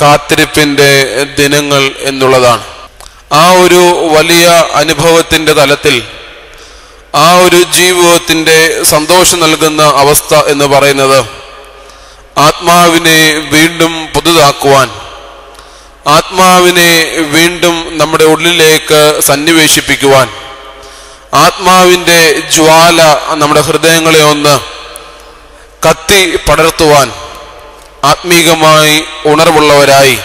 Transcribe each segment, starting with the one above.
കാത്തിരിപ്പിന്റെ ദിനങ്ങൾ എന്നുള്ളതാണ്. ആ ഒരു വലിയ അനുഭവത്തിന്റെ തലത്തിൽ ആ ഒരു ജീവിതത്തിന്റെ സന്തോഷം നൽകുന്ന അവസ്ഥ എന്ന് പറയുന്നത് ആത്മാവിനെ വീണ്ടും പുതുതാക്കുവാൻ, ആത്മാവിനെ വീണ്ടും നമ്മുടെ ഉള്ളിലേക്ക് സന്നിവേശിപ്പിക്കുവാൻ, ആത്മാവിന്റെ ജ്വാല നമ്മുടെ ഹൃദയങ്ങളെ ഒന്ന് കത്തി പടർത്തുവാൻ, ആത്മീകമായി ഉണർവുള്ളവരായി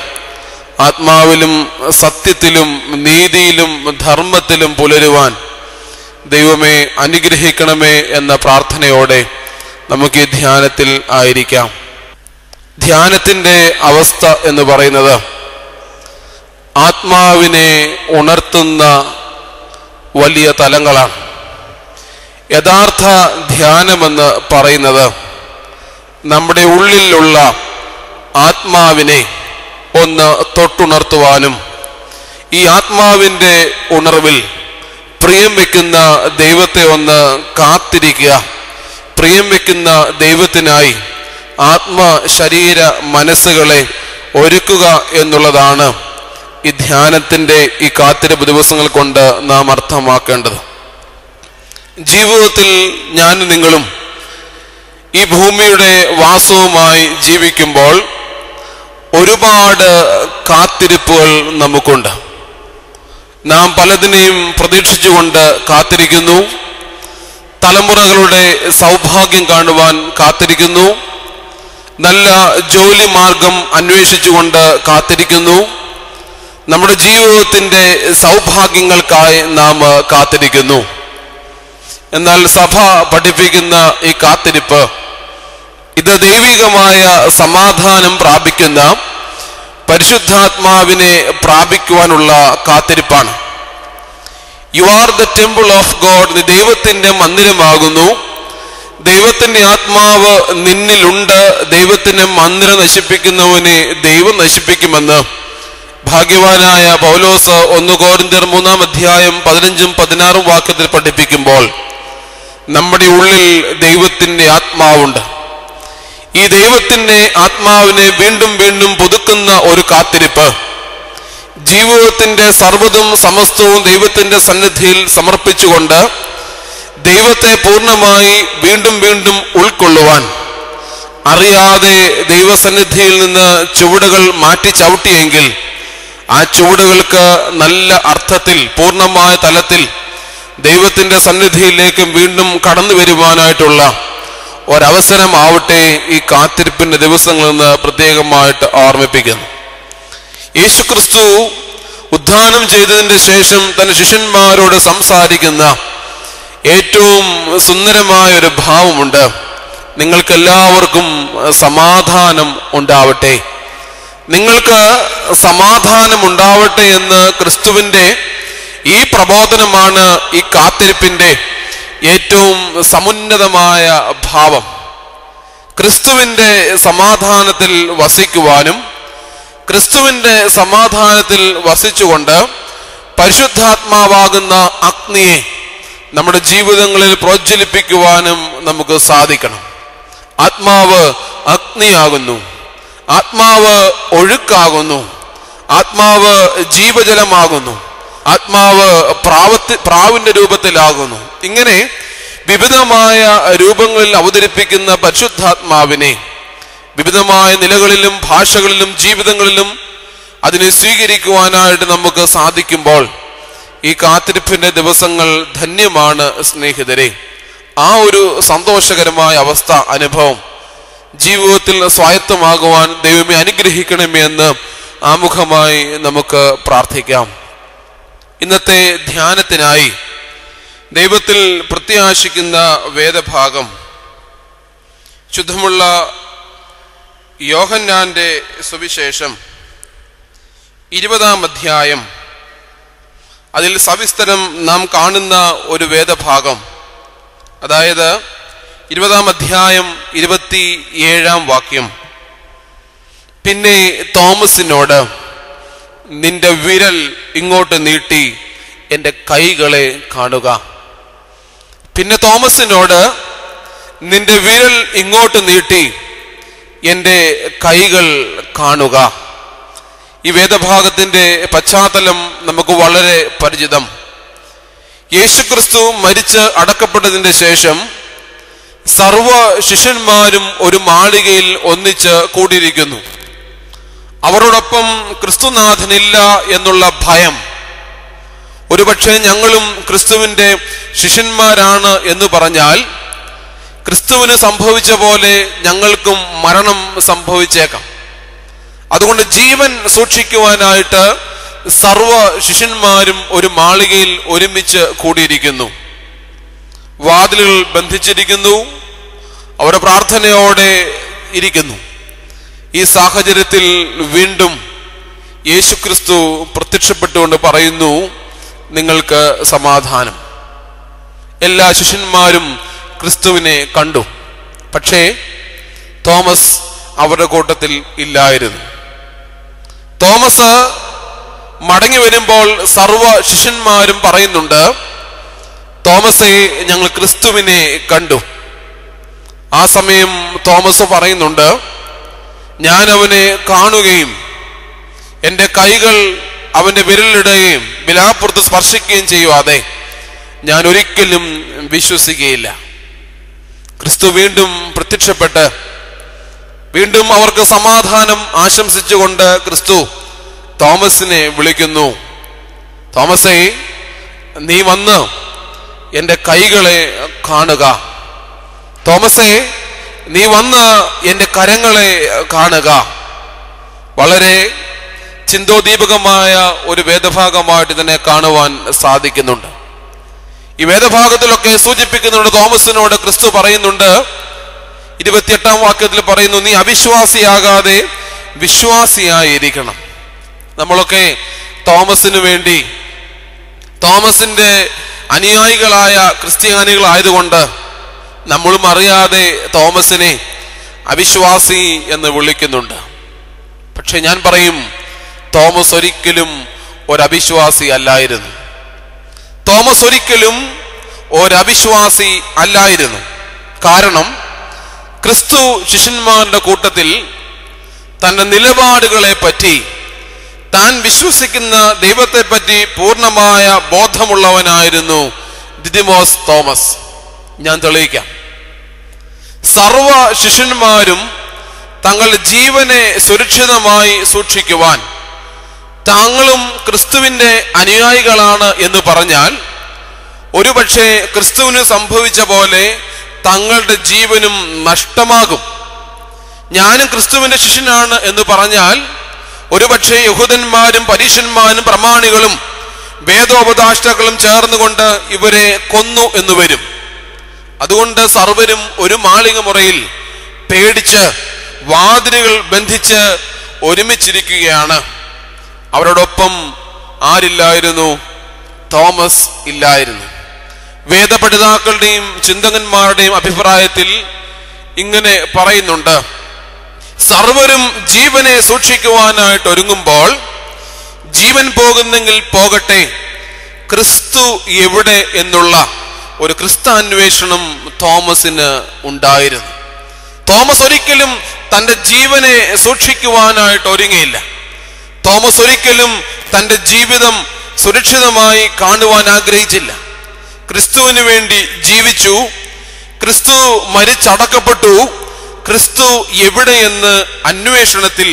ആത്മാവിലും സത്യത്തിലും നീതിയിലും ധർമ്മത്തിലും പുലരുവാൻ ദൈവമേ അനുഗ്രഹിക്കണമേ എന്ന പ്രാർത്ഥനയോടെ നമുക്ക് ഈ ധ്യാനത്തിൽ ആയിരിക്കാം. ധ്യാനത്തിന്റെ അവസ്ഥ എന്ന് പറയുന്നത് ആത്മാവിനെ ഉണർത്തുന്ന വലിയ തലങ്ങളാണ്. യഥാർത്ഥ ധ്യാനമെന്ന് പറയുന്നത് നമ്മുടെ ഉള്ളിലുള്ള ആത്മാവിനെ ഒന്ന് തൊട്ടുണർത്തുവാനും ഈ ആത്മാവിന്റെ ഉണർവിൽ പ്രിയം വെക്കുന്ന ദൈവത്തെ ഒന്ന് കാത്തിരിക്കുക, പ്രിയം വെക്കുന്ന ദൈവത്തിനായി ആത്മ ശരീര മനസ്സുകളെ ഒരുക്കുക എന്നുള്ളതാണ് ഈ ധ്യാനത്തിന്റെ ഈ കാത്തിരിപ്പ് ദിവസങ്ങൾ കൊണ്ട് നാം അർത്ഥമാക്കേണ്ടത്. ജീവിതത്തിൽ ഞാനും നിങ്ങളും ഈ ഭൂമിയുടെ വാസവുമായി ജീവിക്കുമ്പോൾ ഒരുപാട് കാത്തിരിപ്പുകൾ നമുക്കുണ്ട്. നാം പലതിനെയും പ്രതീക്ഷിച്ചുകൊണ്ട് കാത്തിരിക്കുന്നു. തലമുറകളുടെ സൗഭാഗ്യം കാണുവാൻ കാത്തിരിക്കുന്നു. നല്ല ജോലി മാർഗം അന്വേഷിച്ചുകൊണ്ട് കാത്തിരിക്കുന്നു. നമ്മുടെ ജീവിതത്തിന്റെ സൗഭാഗ്യങ്ങൾക്കായി നാം കാത്തിരിക്കുന്നു. എന്നാൽ സഭ പഠിപ്പിക്കുന്ന ഈ കാത്തിരിപ്പ് ഇത് ദൈവികമായ സമാധാനം പ്രാപിക്കുന്ന പരിശുദ്ധാത്മാവിനെ പ്രാപിക്കുവാനുള്ള കാത്തിരിപ്പാണ്. You are the temple of God, നീ ദൈവത്തിന്റെ മന്ദിരമാകുന്നു. ദൈവത്തിന്റെ ആത്മാവ് നിന്നിലുണ്ട്. ദൈവത്തിന്റെ മന്ദിരം നശിപ്പിക്കുന്നവനെ ദൈവം നശിപ്പിക്കുമെന്ന് ഭാഗ്യവാനായ പൗലോസ് 1 കൊരിന്ത്യർ 3-ാം അധ്യായം 15-16 വാക്യത്തിൽ പഠിപ്പിക്കുമ്പോൾ നമ്മുടെ ഉള്ളിൽ ദൈവത്തിന്റെ ആത്മാവുണ്ട്. ഈ ദൈവത്തിന്റെ ആത്മാവിനെ വീണ്ടും വീണ്ടും പുതുക്കുന്ന ഒരു കാത്തിരിപ്പ്, ജീവിതത്തിന്റെ സർവ്വതും സമസ്തവും ദൈവത്തിന്റെ സന്നിധിയിൽ സമർപ്പിച്ചുകൊണ്ട് ദൈവത്തെ പൂർണ്ണമായി വീണ്ടും വീണ്ടും ഉൾക്കൊള്ളുവാൻ, അറിയാതെ ദൈവസന്നിധിയിൽ നിന്ന് ചുവടുകൾ മാറ്റി ചവിട്ടിയെങ്കിൽ ആ ചുവടുകൾക്ക് നല്ല അർത്ഥത്തിൽ പൂർണ്ണമായ തലത്തിൽ ദൈവത്തിന്റെ സന്നിധിയിലേക്ക് വീണ്ടും കടന്നു വരുവാനായിട്ടുള്ള ഒരവസരമാവട്ടെ ഈ കാത്തിരിപ്പിന്റെ ദിവസങ്ങളിൽ നിന്ന് പ്രത്യേകമായിട്ട് ഓർമ്മിപ്പിക്കുന്നു. യേശുക്രിസ്തു ഉദ്ധാനം ചെയ്തതിന്റെ ശേഷം തന്റെ ശിഷ്യന്മാരോട് സംസാരിക്കുന്ന ഏറ്റവും സുന്ദരമായ ഒരു ഭാവമുണ്ട്. നിങ്ങൾക്കെല്ലാവർക്കും സമാധാനം ഉണ്ടാവട്ടെ, നിങ്ങൾക്ക് സമാധാനം ഉണ്ടാവട്ടെ എന്ന് ക്രിസ്തുവിന്റെ ഈ പ്രബോധനമാണ് ഈ കാത്തിരിപ്പിന്റെ ഏറ്റവും സമുന്നതമായ ഭാവം. ക്രിസ്തുവിന്റെ സമാധാനത്തിൽ വസിക്കുവാനും ക്രിസ്തുവിന്റെ സമാധാനത്തിൽ വസിച്ചുകൊണ്ട് പരിശുദ്ധാത്മാവാകുന്ന അഗ്നിയെ നമ്മുടെ ജീവിതങ്ങളിൽ പ്രോജ്വലിപ്പിക്കുവാനും നമുക്ക് സാധിക്കണം. ആത്മാവ് അഗ്നിയാകുന്നു, ആത്മാവ് ഒഴുക്കാകുന്നു, ആത്മാവ് ജീവജലമാകുന്നു, ആത്മാവ് പ്രാവിന്റെ രൂപത്തിലാകുന്നു. ഇങ്ങനെ വിവിധമായ രൂപങ്ങളിൽ അവതരിപ്പിക്കുന്ന പരിശുദ്ധാത്മാവിനെ വിവിധമായ നിലകളിലും ഭാഷകളിലും ജീവിതങ്ങളിലും അതിനെ സ്വീകരിക്കുവാനായിട്ട് നമുക്ക് സാധിക്കുമ്പോൾ ഈ കാത്തിരിപ്പിന്റെ ദിവസങ്ങൾ ധന്യമാണ് സ്നേഹിതരെ. ആ ഒരു സന്തോഷകരമായ അവസ്ഥ അനുഭവം ജീവിതത്തിൽ സ്വായത്തമാകുവാൻ ദൈവമേ അനുഗ്രഹിക്കണമേ എന്ന് ആമുഖമായി നമുക്ക് പ്രാർത്ഥിക്കാം. ഇന്നത്തെ ധ്യാനത്തിനായി ദൈവത്തിൽ പ്രത്യാശിക്കുന്ന വേദഭാഗം ശുദ്ധമുള്ള യോഹന്നാന്റെ സുവിശേഷം 20-ാം അധ്യായം, അതിൽ സവിസ്തരം നാം കാണുന്ന ഒരു വേദഭാഗം, അതായത് 20-ാം അധ്യായം 27-ാം വാക്യം. പിന്നെ തോമസിനോട്, നിന്റെ വിരൽ ഇങ്ങോട്ട് നീട്ടി എൻ്റെ കൈകളെ കാണുക. പിന്നെ തോമസിനോട്, നിന്റെ വിരൽ ഇങ്ങോട്ട് നീട്ടി എൻ്റെ കൈകൾ കാണുക. ഈ വേദഭാഗത്തിൻ്റെ പശ്ചാത്തലം നമുക്ക് വളരെ പരിചിതം. യേശുക്രിസ്തു മരിച്ച് അടക്കപ്പെട്ടതിൻ്റെ ശേഷം സർവ ശിഷ്യന്മാരും ഒരു മാളികയിൽ ഒന്നിച്ച് കൂടിയിരിക്കുന്നു. അവരോടൊപ്പം ക്രിസ്തുനാഥനില്ല എന്നുള്ള ഭയം, ഒരുപക്ഷെ ഞങ്ങളും ക്രിസ്തുവിൻ്റെ ശിഷ്യന്മാരാണ് എന്ന് പറഞ്ഞാൽ ക്രിസ്തുവിന് സംഭവിച്ച പോലെ ഞങ്ങൾക്കും മരണം സംഭവിച്ചേക്കാം. അതുകൊണ്ട് ജീവൻ സൂക്ഷിക്കുവാനായിട്ട് സർവ ശിഷ്യന്മാരും ഒരു മാളികയിൽ ഒരുമിച്ച് കൂടിയിരിക്കുന്നു. വാതിലുകൾ ബന്ധിച്ചിരിക്കുന്നു. അവർ പ്രാർത്ഥനയോടെ ഇരിക്കുന്നു. ഈ സാഹചര്യത്തിൽ വീണ്ടും യേശുക്രിസ്തു പ്രത്യക്ഷപ്പെട്ടുകൊണ്ട് പറയുന്നു, നിങ്ങൾക്ക് സമാധാനം. എല്ലാ ശിഷ്യന്മാരും ക്രിസ്തുവിനെ കണ്ടു. പക്ഷേ തോമസ് അവരുടെ കൂട്ടത്തിൽ ഇല്ലായിരുന്നു. തോമസ് മടങ്ങി വരുമ്പോൾ സർവ ശിഷ്യന്മാരും പറയുന്നുണ്ട്, തോമസേ, ഞങ്ങൾ ക്രിസ്തുവിനെ കണ്ടു. ആ സമയം തോമസ് പറയുന്നുണ്ട്, ഞാൻ അവനെ കാണുകയും എൻ്റെ കൈകൾ അവൻ്റെ വിരലിടുകയും വിലാപ്പുറത്ത് സ്പർശിക്കുകയും ചെയ്യുവാതെ ഞാൻ ഒരിക്കലും വിശ്വസിക്കുകയില്ല. ക്രിസ്തു വീണ്ടും പ്രത്യക്ഷപ്പെട്ട് വീണ്ടും അവർക്ക് സമാധാനം ആശംസിച്ചുകൊണ്ട് ക്രിസ്തു തോമസിനെ വിളിക്കുന്നു. തോമസേ, നീ വന്ന് എൻ്റെ കൈകളെ കാണുക. തോമസേ, നീ വന്ന് എൻ്റെ കരങ്ങളെ കാണുക. വളരെ ചിന്തോദീപകമായ ഒരു വേദഭാഗമായിട്ട് ഇതിനെ കാണുവാൻ സാധിക്കുന്നുണ്ട്. ഈ വേദഭാഗത്തിലൊക്കെ സൂചിപ്പിക്കുന്നുണ്ട്, തോമസിനോട് ക്രിസ്തു പറയുന്നുണ്ട്, 28-ാം വാക്യത്തിൽ പറയുന്നു, നീ അവിശ്വാസിയാകാതെ വിശ്വാസിയായിരിക്കണം. നമ്മളൊക്കെ തോമസിന് വേണ്ടി, തോമസിന്റെ അനുയായികളായ ക്രിസ്ത്യാനികളായതുകൊണ്ട് നമ്മളും അറിയാതെ തോമസിനെ അവിശ്വാസി എന്ന് വിളിക്കുന്നുണ്ട്. പക്ഷെ ഞാൻ പറയും, തോമസ് ഒരിക്കലും ഒരവിശ്വാസി അല്ലായിരുന്നു. തോമസ് ഒരിക്കലും ഒരവിശ്വാസി അല്ലായിരുന്നു. കാരണം ക്രിസ്തു ശിഷ്യന്മാരുടെ കൂട്ടത്തിൽ തന്റെ നിലപാടുകളെ പറ്റി, താൻ വിശ്വസിക്കുന്ന ദൈവത്തെ പറ്റി പൂർണ്ണമായ ബോധമുള്ളവനായിരുന്നു ദിദിമോസ് തോമസ്. ഞാൻ തെളിയിക്കാം. സർവ ശിഷ്യന്മാരും തങ്ങളുടെ ജീവനെ സുരക്ഷിതമായി സൂക്ഷിക്കുവാൻ താങ്കളും ക്രിസ്തുവിന്റെ അനുയായികളാണ് എന്ന് പറഞ്ഞാൽ, ഒരുപക്ഷെ ക്രിസ്തുവിന് സംഭവിച്ച പോലെ തങ്ങളുടെ ജീവനും നഷ്ടമാകും. ഞാനും ക്രിസ്തുവിന്റെ ശിഷ്യനാണ് എന്ന് പറഞ്ഞാൽ ഒരുപക്ഷെ യഹൂദന്മാരും പരീശന്മാരും പ്രമാണികളും വേദോപദേഷ്ടാക്കളും ചേർന്നുകൊണ്ട് ഇവരെ കൊന്നു എന്ന് വരും. അതുകൊണ്ട് സർവരും ഒരു മാളിക മുറിയിൽ പേടിച്ച് വാതിലുകൾ ബന്ധിച്ച് ഒരുമിച്ചിരിക്കുകയാണ്. അവരോടൊപ്പം ആരില്ലായിരുന്നു? തോമസ് ഇല്ലായിരുന്നു. വേദപഠിതാക്കളുടെയും ചിന്തകന്മാരുടെയും അഭിപ്രായത്തിൽ ഇങ്ങനെ പറയുന്നുണ്ട്, സർവരും ജീവനെ സൂക്ഷിക്കുവാനായിട്ട് ഒരുങ്ങുമ്പോൾ ജീവൻ പോകുന്നെങ്കിൽ പോകട്ടെ, ക്രിസ്തു എവിടെ എന്നുള്ള ഒരു ക്രിസ്താന്വേഷണം തോമസിന് ഉണ്ടായിരുന്നു. തോമസ് ഒരിക്കലും തന്റെ ജീവനെ സൂക്ഷിക്കുവാനായിട്ട് ഒരുങ്ങിയില്ല. തോമസ് ഒരിക്കലും തന്റെ ജീവിതം സുരക്ഷിതമായി കാണുവാൻ ആഗ്രഹിച്ചില്ല. ക്രിസ്തുവിന് വേണ്ടി ജീവിച്ചു. ക്രിസ്തു മരിച്ചടക്കപ്പെട്ടു. ക്രിസ്തു എവിടെയെന്ന് അന്വേഷണത്തിൽ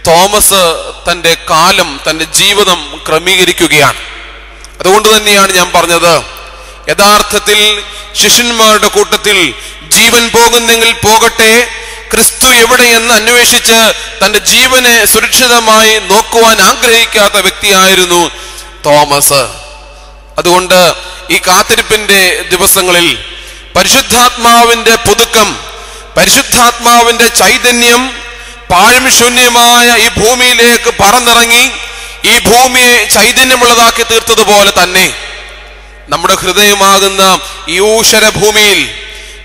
തോമസ് തന്റെ കാലം, തന്റെ ജീവിതം ക്രമീകരിക്കുകയാണ്. അതുകൊണ്ട് തന്നെയാണ് ഞാൻ പറഞ്ഞത്, യഥാർത്ഥത്തിൽ ശിഷ്യന്മാരുടെ കൂട്ടത്തിൽ ജീവൻ പോകുന്നെങ്കിൽ പോകട്ടെ, ക്രിസ്തു എവിടെയെന്ന് അന്വേഷിച്ച് തന്റെ ജീവനെ സുരക്ഷിതമായി നോക്കുവാൻ ആഗ്രഹിക്കാത്ത വ്യക്തിയായിരുന്നു തോമസ്. അതുകൊണ്ട് ഈ കാത്തിരിപ്പിന്റെ ദിവസങ്ങളിൽ പരിശുദ്ധാത്മാവിന്റെ പുതുക്കം, പരിശുദ്ധാത്മാവിന്റെ ചൈതന്യം പാഴ്ശൂന്യമായ ഈ ഭൂമിയിലേക്ക് പറന്നിറങ്ങി ഈ ഭൂമിയെ ചൈതന്യമുള്ളതാക്കി തീർത്തതുപോലെ തന്നെ നമ്മുടെ ഹൃദയമാകുന്ന ഈ ഊഷര ഭൂമിയിൽ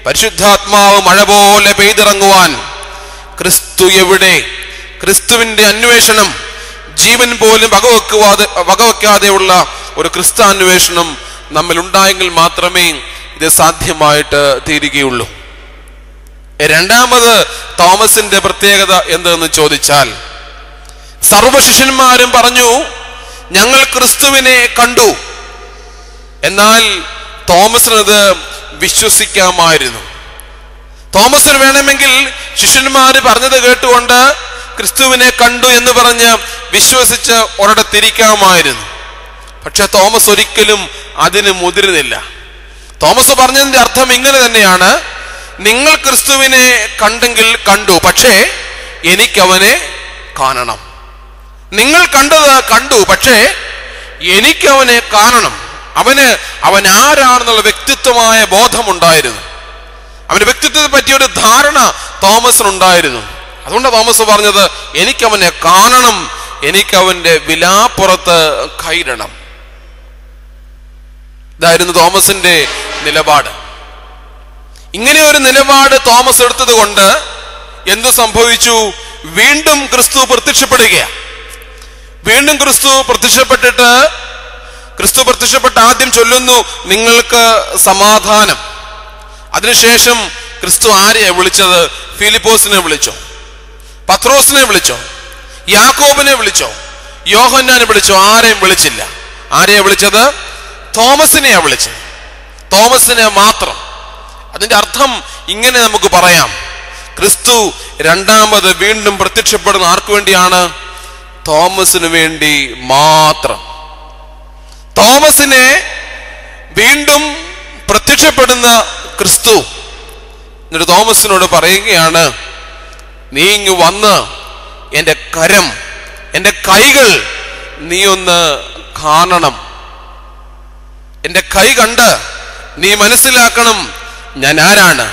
പരിശുദ്ധാത്മാവ് മഴ പോലെ പെയ്തിറങ്ങുവാൻ ക്രിസ്തു എവിടെ, ക്രിസ്തുവിന്റെ അന്വേഷണം, ജീവൻ പോലും വകവെക്കാതെയുള്ള ഒരു ക്രിസ്താന്വേഷണം നമ്മിൽ ഉണ്ടായെങ്കിൽ മാത്രമേ ഇത് സാധ്യമായിട്ട് തീരുകയുള്ളൂ. രണ്ടാമത് തോമസിന്റെ പ്രത്യേകത എന്തെന്ന് ചോദിച്ചാൽ, സർവശിഷ്യന്മാരും പറഞ്ഞു ഞങ്ങൾ ക്രിസ്തുവിനെ കണ്ടു. എന്നാൽ തോമസിനത് വിശ്വസിക്കാമായിരുന്നു. തോമസിന് വേണമെങ്കിൽ ശിഷ്യന്മാര് പറഞ്ഞത് കേട്ടുകൊണ്ട് ക്രിസ്തുവിനെ കണ്ടു എന്ന് പറഞ്ഞ് വിശ്വസിച്ച് ഒരിടത്തിരിക്കാമായിരുന്നു. പക്ഷെ തോമസ് ഒരിക്കലും അതിന് മുതിരുന്നില്ല. തോമസ് പറഞ്ഞതിന്റെ അർത്ഥം ഇങ്ങനെ തന്നെയാണ്: നിങ്ങൾ ക്രിസ്തുവിനെ കണ്ടെങ്കിൽ കണ്ടു, പക്ഷേ എനിക്കവനെ കാണണം. നിങ്ങൾ കണ്ടത് കണ്ടു, പക്ഷേ എനിക്കവനെ കാണണം. അവൻ ആരാണെന്നുള്ള വ്യക്തിത്വമായ ബോധമുണ്ടായിരുന്നു. അവന്റെ വ്യക്തിത്വത്തെ പറ്റിയൊരു ധാരണ തോമസിനുണ്ടായിരുന്നു. അതുകൊണ്ട് തോമസ് പറഞ്ഞത് എനിക്കവനെ കാണണം, എനിക്കവന്റെ വിലാപ്പുറത്ത് കയറണം. ഇതായിരുന്നു തോമസിന്റെ നിലപാട്. ഇങ്ങനെ ഒരു നിലപാട് തോമസ് എടുത്തത് കൊണ്ട് എന്ത് സംഭവിച്ചു? വീണ്ടും ക്രിസ്തു പ്രത്യക്ഷപ്പെടുകയാണ്. വീണ്ടും ക്രിസ്തു പ്രത്യക്ഷപ്പെട്ട് ആദ്യം ചൊല്ലുന്നു നിങ്ങൾക്ക് സമാധാനം. അതിനുശേഷം ക്രിസ്തു ആരെയാ വിളിച്ചത്? ഫിലിപ്പോസിനെ വിളിച്ചോ? പത്രോസിനെ വിളിച്ചോ? യാക്കോബിനെ വിളിച്ചോ? യോഹന്നാനെ വിളിച്ചോ? ആരെയും വിളിച്ചില്ല. ആരെയാ വിളിച്ചത്? തോമസിനെയാ വിളിച്ചത്. തോമസിനെ മാത്രം. അതിന്റെ അർത്ഥം ഇങ്ങനെ നമുക്ക് പറയാം: ക്രിസ്തു രണ്ടാമത് വീണ്ടും പ്രത്യക്ഷപ്പെടുന്ന ആർക്കു വേണ്ടിയാണ്? തോമസിന് വേണ്ടി മാത്രം. തോമസിനെ വീണ്ടും പ്രത്യക്ഷപ്പെടുന്ന ക്രിസ്തു എന്നിട്ട് തോമസിനോട് പറയുകയാണ്, നീ ഇങ്ങ് വന്ന് എൻ്റെ കരം, എൻ്റെ കൈകൾ നീ ഒന്ന് കാണണം. എൻ്റെ കൈ കണ്ട് നീ മനസ്സിലാക്കണം ഞാൻ ആരാണ്.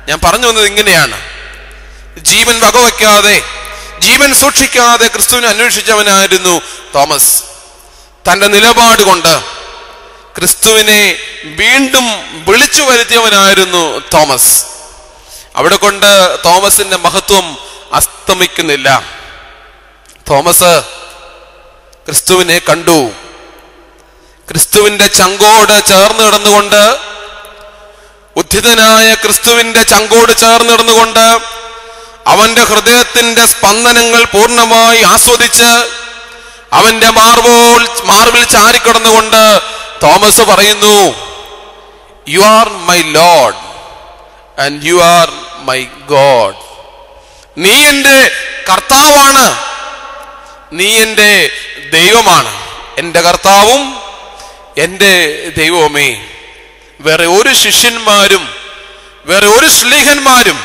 ഞാൻ പറഞ്ഞു വന്നത് ഇങ്ങനെയാണ്: ജീവൻ വകവയ്ക്കാതെ, ജീവൻ സൂക്ഷിക്കാതെ ക്രിസ്തുവിനെ അന്വേഷിച്ചവനായിരുന്നു തോമസ്. തന്റെ നിലപാട് കൊണ്ട് ക്രിസ്തുവിനെ വീണ്ടും വിളിച്ചു വരുത്തിയവനായിരുന്നു തോമസ്. അവിടെ കൊണ്ട് തോമസിന്റെ മഹത്വം അസ്തമിക്കുന്നില്ല. തോമസ് ക്രിസ്തുവിനെ കണ്ടു. ക്രിസ്തുവിന്റെ ചങ്കോട് ചേർന്ന് കിടന്നുകൊണ്ട്, ഉദ്ധിതനായ ക്രിസ്തുവിന്റെ ചങ്കോട് ചേർന്ന് കിടന്നുകൊണ്ട് അവന്റെ ഹൃദയത്തിന്റെ സ്പന്ദനങ്ങൾ പൂർണ്ണമായി ആസ്വദിച്ച് അവന്റെ മാർവിൽ ചാരിക്കിടന്നുകൊണ്ട് തോമസ് പറയുന്നു, U are my lord and you are my God. നീ എൻ്റെ കർത്താവാണ്, നീ എൻ്റെ ദൈവമാണ്. എൻ്റെ കർത്താവും എൻ്റെ ദൈവവുമേ. വേറെ ഒരു ശിഷ്യന്മാരും വേറെ ഒരു ശ്ലീഹന്മാരും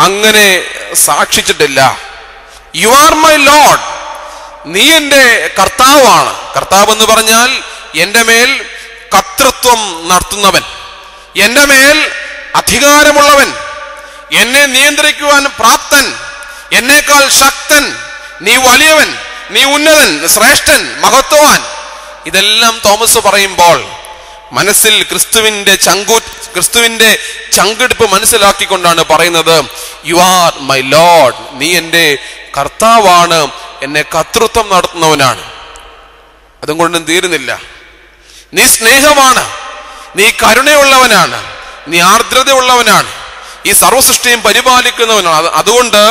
അങ്ങനെ സാക്ഷിച്ചിട്ടില്ല. യു ആർ മൈ ലോർഡ്, നീ എൻ്റെ കർത്താവാണ്. കർത്താവ് എന്ന് പറഞ്ഞാൽ എൻ്റെ മേൽ കർത്തൃത്വം നടത്തുന്നവൻ, എൻ്റെ മേൽ അധികാരമുള്ളവൻ, എന്നെ നിയന്ത്രിക്കുവാൻ പ്രാപ്തൻ, എന്നേക്കാൾ ശക്തൻ, നീ വലിയവൻ, നീ ഉന്നതൻ, ശ്രേഷ്ഠൻ, മഹത്വവാൻ. ഇതെല്ലാം തോമസ് പറയുമ്പോൾ മനസ്സിൽ ക്രിസ്തുവിന്റെ ചങ്കിടിപ്പ് മനസ്സിലാക്കിക്കൊണ്ടാണ് പറയുന്നത്, യു ആർ മൈ ലോർഡ്, നീ എൻ്റെ കർത്താവാണ്, എന്നെ കർത്തൃത്വം നടത്തുന്നവനാണ്. അതുകൊണ്ടും തീരുന്നില്ല. നീ സ്നേഹമാണ്, നീ കരുണയുള്ളവനാണ്, നീ ആർദ്രതയുള്ളവനാണ്, ഈ സർവസൃഷ്ടിയും പരിപാലിക്കുന്നവനാണ്. അതുകൊണ്ട്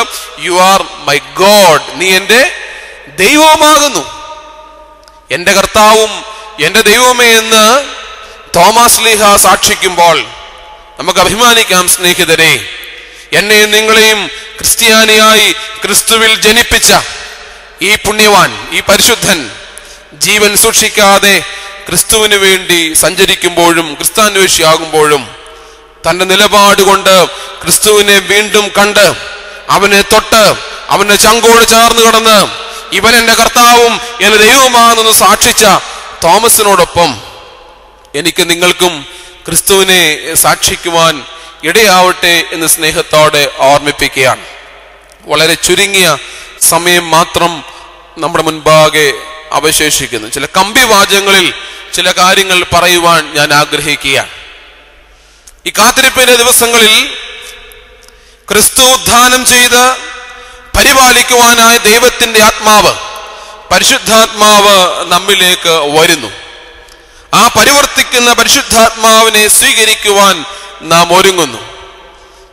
യു ആർ മൈ ഗോഡ്, നീ എൻ്റെ ദൈവമാകുന്നു. എൻ്റെ കർത്താവും എൻ്റെ ദൈവമേ എന്ന് തോമസ് ലീഹ സാക്ഷിക്കുമ്പോൾ നമുക്ക് അഭിമാനിക്കാം. സ്നേഹിതരെ, എന്നെയും നിങ്ങളെയും ക്രിസ്ത്യാനിയായി ക്രിസ്തുവിൽ ജനിപ്പിച്ച ഈ പുണ്യവാൻ, ഈ പരിശുദ്ധൻ ജീവൻ സൂക്ഷിക്കാതെ ക്രിസ്തുവിന് വേണ്ടി സഞ്ചരിക്കുമ്പോഴും ക്രിസ്താന്വേഷിയാകുമ്പോഴും തന്റെ നിലപാട് കൊണ്ട് ക്രിസ്തുവിനെ വീണ്ടും കണ്ട് അവനെ തൊട്ട് അവന്റെ ചങ്കോട് ചേർന്ന് കിടന്ന് ഇവൻ എൻ്റെ കർത്താവും എൻ്റെ ദൈവവുമാണെന്ന് സാക്ഷിച്ച തോമസിനോടൊപ്പം എനിക്ക് നിങ്ങൾക്കും ക്രിസ്തുവിനെ സാക്ഷിക്കുവാൻ ഇടയാവട്ടെ എന്ന് സ്നേഹത്തോടെ ഓർമ്മിപ്പിക്കുകയാണ്. വളരെ ചുരുങ്ങിയ സമയം മാത്രം നമ്മുടെ മുൻപാകെ അവശേഷിക്കുന്നു. ചില കമ്പിവാചകങ്ങളിൽ ചില കാര്യങ്ങൾ പറയുവാൻ ഞാൻ ആഗ്രഹിക്കുകയാണ്. ഈ കാത്തിരിപ്പിന്റെ ദിവസങ്ങളിൽ ക്രിസ്തു ഉദ്ധാനം ചെയ്ത് പരിപാലിക്കുവാനായ ദൈവത്തിന്റെ ആത്മാവ്, പരിശുദ്ധാത്മാവ് നമ്മിലേക്ക് വരുന്നു. ആ പരിവർത്തിക്കുന്ന പരിശുദ്ധാത്മാവിനെ സ്വീകരിക്കുവാൻ നാം ഒരുങ്ങുന്നു.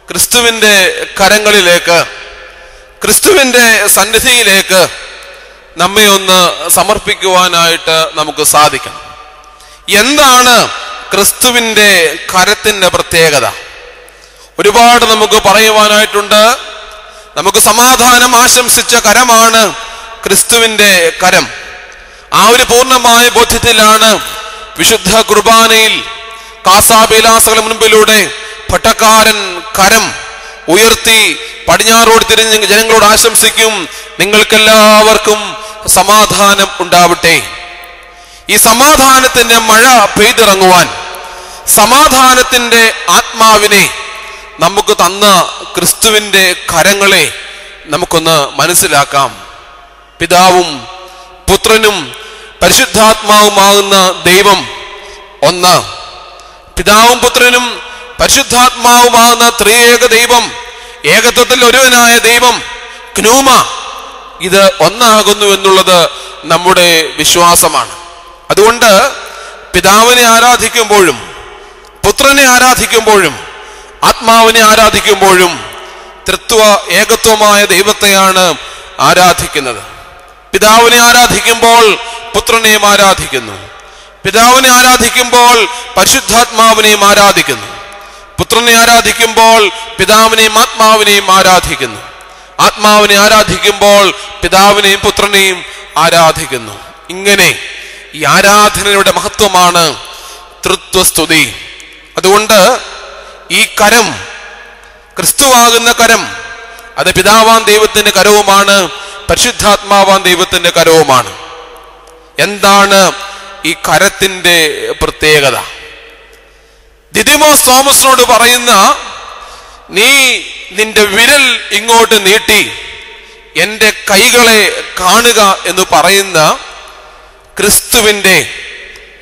ക്രിസ്തുവിൻ്റെ കരങ്ങളിലേക്ക്, ക്രിസ്തുവിൻ്റെ സന്നിധിയിലേക്ക് നമ്മെ ഒന്ന് സമർപ്പിക്കുവാനായിട്ട് നമുക്ക് സാധിക്കണം. എന്താണ് ക്രിസ്തുവിൻ്റെ കരത്തിൻ്റെ പ്രത്യേകത? ഒരുപാട് നമുക്ക് പറയുവാനായിട്ടുണ്ട്. നമുക്ക് സമാധാനം ആശംസിച്ച കരമാണ് ക്രിസ്തുവിൻ്റെ കരം. ആ ഒരു പൂർണ്ണമായ ബോധ്യത്തിലാണ് വിശുദ്ധ കുർബാനയിൽ കാസാബേലാസകളുടെ മുൻപിലൂടെ പട്ടക്കാരൻ കരം ഉയർത്തി പടിഞ്ഞാറോട് തിരിഞ്ഞ് ജനങ്ങളോട് ആശംസിക്കും, നിങ്ങൾക്കെല്ലാവർക്കും സമാധാനം ഉണ്ടാവട്ടെ. ഈ സമാധാനത്തിന്റെ മഴ പെയ്തിറങ്ങുവാൻ, സമാധാനത്തിന്റെ ആത്മാവിനെ നമുക്ക് തന്ന ക്രിസ്തുവിൻ്റെ കരങ്ങളെ നമുക്കൊന്ന് മനസ്സിലാക്കാം. പിതാവും പുത്രനും പരിശുദ്ധാത്മാവുമാകുന്ന ദൈവം ഒന്ന്. പിതാവും പുത്രനും പരിശുദ്ധാത്മാവുമാകുന്ന ത്രിയേക ദൈവം, ഏകത്വത്തിൽ ഒരുവനായ ദൈവം ക്നൂമ, ഇത് ഒന്നാകുന്നു എന്നുള്ളത് നമ്മുടെ വിശ്വാസമാണ്. അതുകൊണ്ട് പിതാവിനെ ആരാധിക്കുമ്പോഴും പുത്രനെ ആരാധിക്കുമ്പോഴും ആത്മാവിനെ ആരാധിക്കുമ്പോഴും ത്രിത്വ ഏകത്വമായ ദൈവത്തെയാണ് ആരാധിക്കുന്നത്. പിതാവിനെ ആരാധിക്കുമ്പോൾ പുത്രനെയും ആരാധിക്കുന്നു, പിതാവിനെ ആരാധിക്കുമ്പോൾ പരിശുദ്ധാത്മാവിനെയും ആരാധിക്കുന്നു, പുത്രനെ ആരാധിക്കുമ്പോൾ പിതാവിനെയും ആത്മാവിനെയും ആരാധിക്കുന്നു, ആത്മാവിനെ ആരാധിക്കുമ്പോൾ പിതാവിനെയും പുത്രനെയും ആരാധിക്കുന്നു. ഇങ്ങനെ ഈ ആരാധനയുടെ മഹത്വമാണ് തൃത്വസ്തുതി. അതുകൊണ്ട് ഈ കരം, ക്രിസ്തുവാകുന്ന കരം, അത് പിതാവാൻ ദൈവത്തിന്റെ കരവുമാണ്, പരിശുദ്ധാത്മാവാൻ ദൈവത്തിന്റെ കരവുമാണ്. എന്താണ് ഈ കരത്തിന്റെ പ്രത്യേകത? ദിദിമോസ് തോമസിനോട് പറയുന്ന, നീ നിന്റെ വിരൽ ഇങ്ങോട്ട് നീട്ടി എൻ്റെ കൈകളെ കാണുക എന്ന് പറയുന്ന ക്രിസ്തുവിൻ്റെ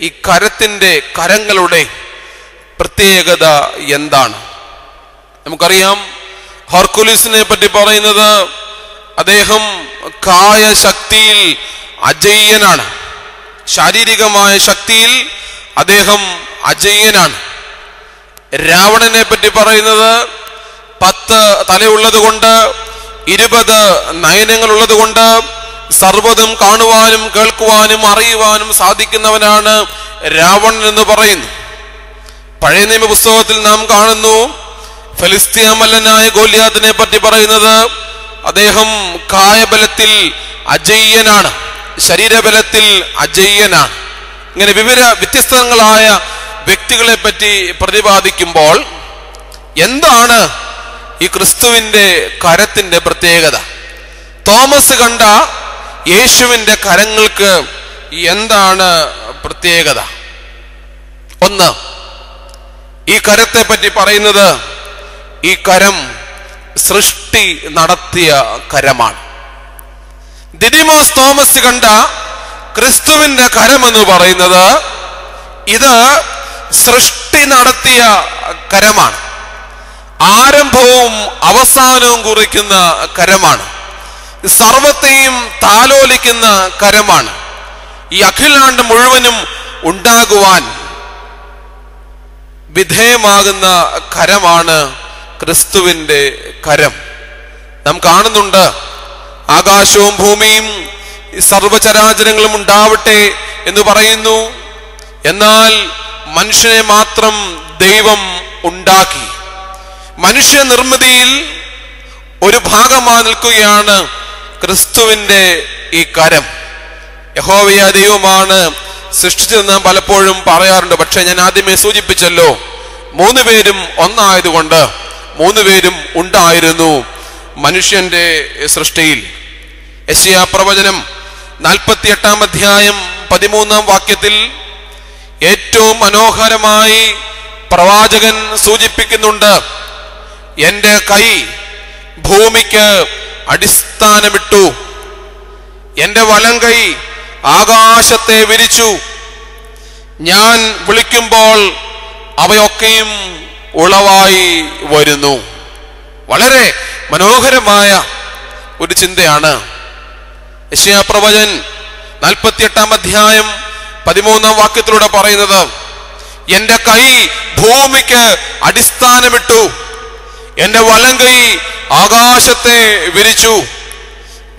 ഈ കരത്തിൻ്റെ, കരങ്ങളുടെ പ്രത്യേകത എന്താണ്? നമുക്കറിയാം, ഹെർക്കുലീസിനെ പറ്റി പറയുന്നത് അദ്ദേഹം കായശക്തിയിൽ അജയ്യനാണ്, ശാരീരികമായ ശക്തിയിൽ അദ്ദേഹം അജയ്യനാണ്. രാവണനെ പറ്റി പറയുന്നത് 10 തലയുള്ളത് കൊണ്ട് 20 നയനങ്ങളുള്ളത് കൊണ്ട് സർവ്വതും കാണുവാനും കേൾക്കുവാനും അറിയുവാനും സാധിക്കുന്നവനാണ് രാവണൻ എന്ന് പറയുന്നു. പഴയ നിയമ പുസ്തകത്തിൽ നാം കാണുന്നു, ഫെലിസ്തീയ മല്ലനായ ഗോലിയാത്തിനെ പറ്റി പറയുന്നത് അദ്ദേഹം കായബലത്തിൽ അജയ്യനാണ്, ശരീരബലത്തിൽ അജയ്യനാണ്. ഇങ്ങനെ വ്യത്യസ്തങ്ങളായ വ്യക്തികളെ പറ്റി പ്രതിപാദിക്കുമ്പോൾ എന്താണ് ഈ ക്രിസ്തുവിൻ്റെ കരത്തിൻ്റെ പ്രത്യേകത? തോമസ് കണ്ട യേശുവിൻ്റെ കരങ്ങൾക്ക് എന്താണ് പ്രത്യേകത? ഒന്ന്, ഈ കരത്തെ പറ്റി പറയുന്നത് ഈ കരം സൃഷ്ടി നടത്തിയ കരമാണ്. ദിദിമോസ് തോമസ് കണ്ട ക്രിസ്തുവിൻ്റെ കരമെന്ന് പറയുന്നത് ഇത് സൃഷ്ടി നടത്തിയ കരമാണ്, ആരംഭവും അവസാനവും കുറിക്കുന്ന കരമാണ്, സർവത്തെയും താലോലിക്കുന്ന കരമാണ്. ഈ അഖിലാണ്ട് മുഴുവനും ഉണ്ടാകുവാൻ വിധേയമാകുന്ന കരമാണ് ക്രിസ്തുവിൻ്റെ കരം. നാം കാണുന്നുണ്ട്, ആകാശവും ഭൂമിയും സർവചരാചരങ്ങളും ഉണ്ടാവട്ടെ എന്ന് പറയുന്നു. എന്നാൽ മനുഷ്യനെ മാത്രം ദൈവം ഉണ്ടാക്കി. മനുഷ്യ നിർമ്മിതിയിൽ ഒരു ഭാഗമായി നിൽക്കുകയാണ് ക്രിസ്തുവിൻ്റെ ഈ കരം. യഹോവയ ദൈവമാണ് സൃഷ്ടിച്ചതെന്ന് നാം പലപ്പോഴും പറയാറുണ്ട്. പക്ഷെ ഞാൻ ആദ്യമേ സൂചിപ്പിച്ചല്ലോ, 3 പേരും ഒന്നായതുകൊണ്ട് 3 പേരും ഉണ്ടായിരുന്നു മനുഷ്യന്റെ സൃഷ്ടിയിൽ. യെശയ്യാ പ്രവചനം 48 അധ്യായം 13 വാക്യത്തിൽ ഏറ്റവും മനോഹരമായി പ്രവാചകൻ സൂചിപ്പിക്കുന്നുണ്ട്, എൻ്റെ കൈ ഭൂമിക്ക് അടിസ്ഥാനമിട്ടു, എൻ്റെ വലം കൈ ആകാശത്തെ വിരിച്ചു, ഞാൻ വിളിക്കുമ്പോൾ അവയൊക്കെയും ഉളവായി വരുന്നു. വളരെ മനോഹരമായ ഒരു ചിന്തയാണ്. യെശയ്യാ പ്രവചൻ 48 അധ്യായം 13 വാക്യത്തിലൂടെ പറയുന്നത്, എൻ്റെ കൈ ഭൂമിക്ക് അടിസ്ഥാനമിട്ടു, എന്റെ വലങ്കൈ ആകാശത്തെ വിരിച്ചു.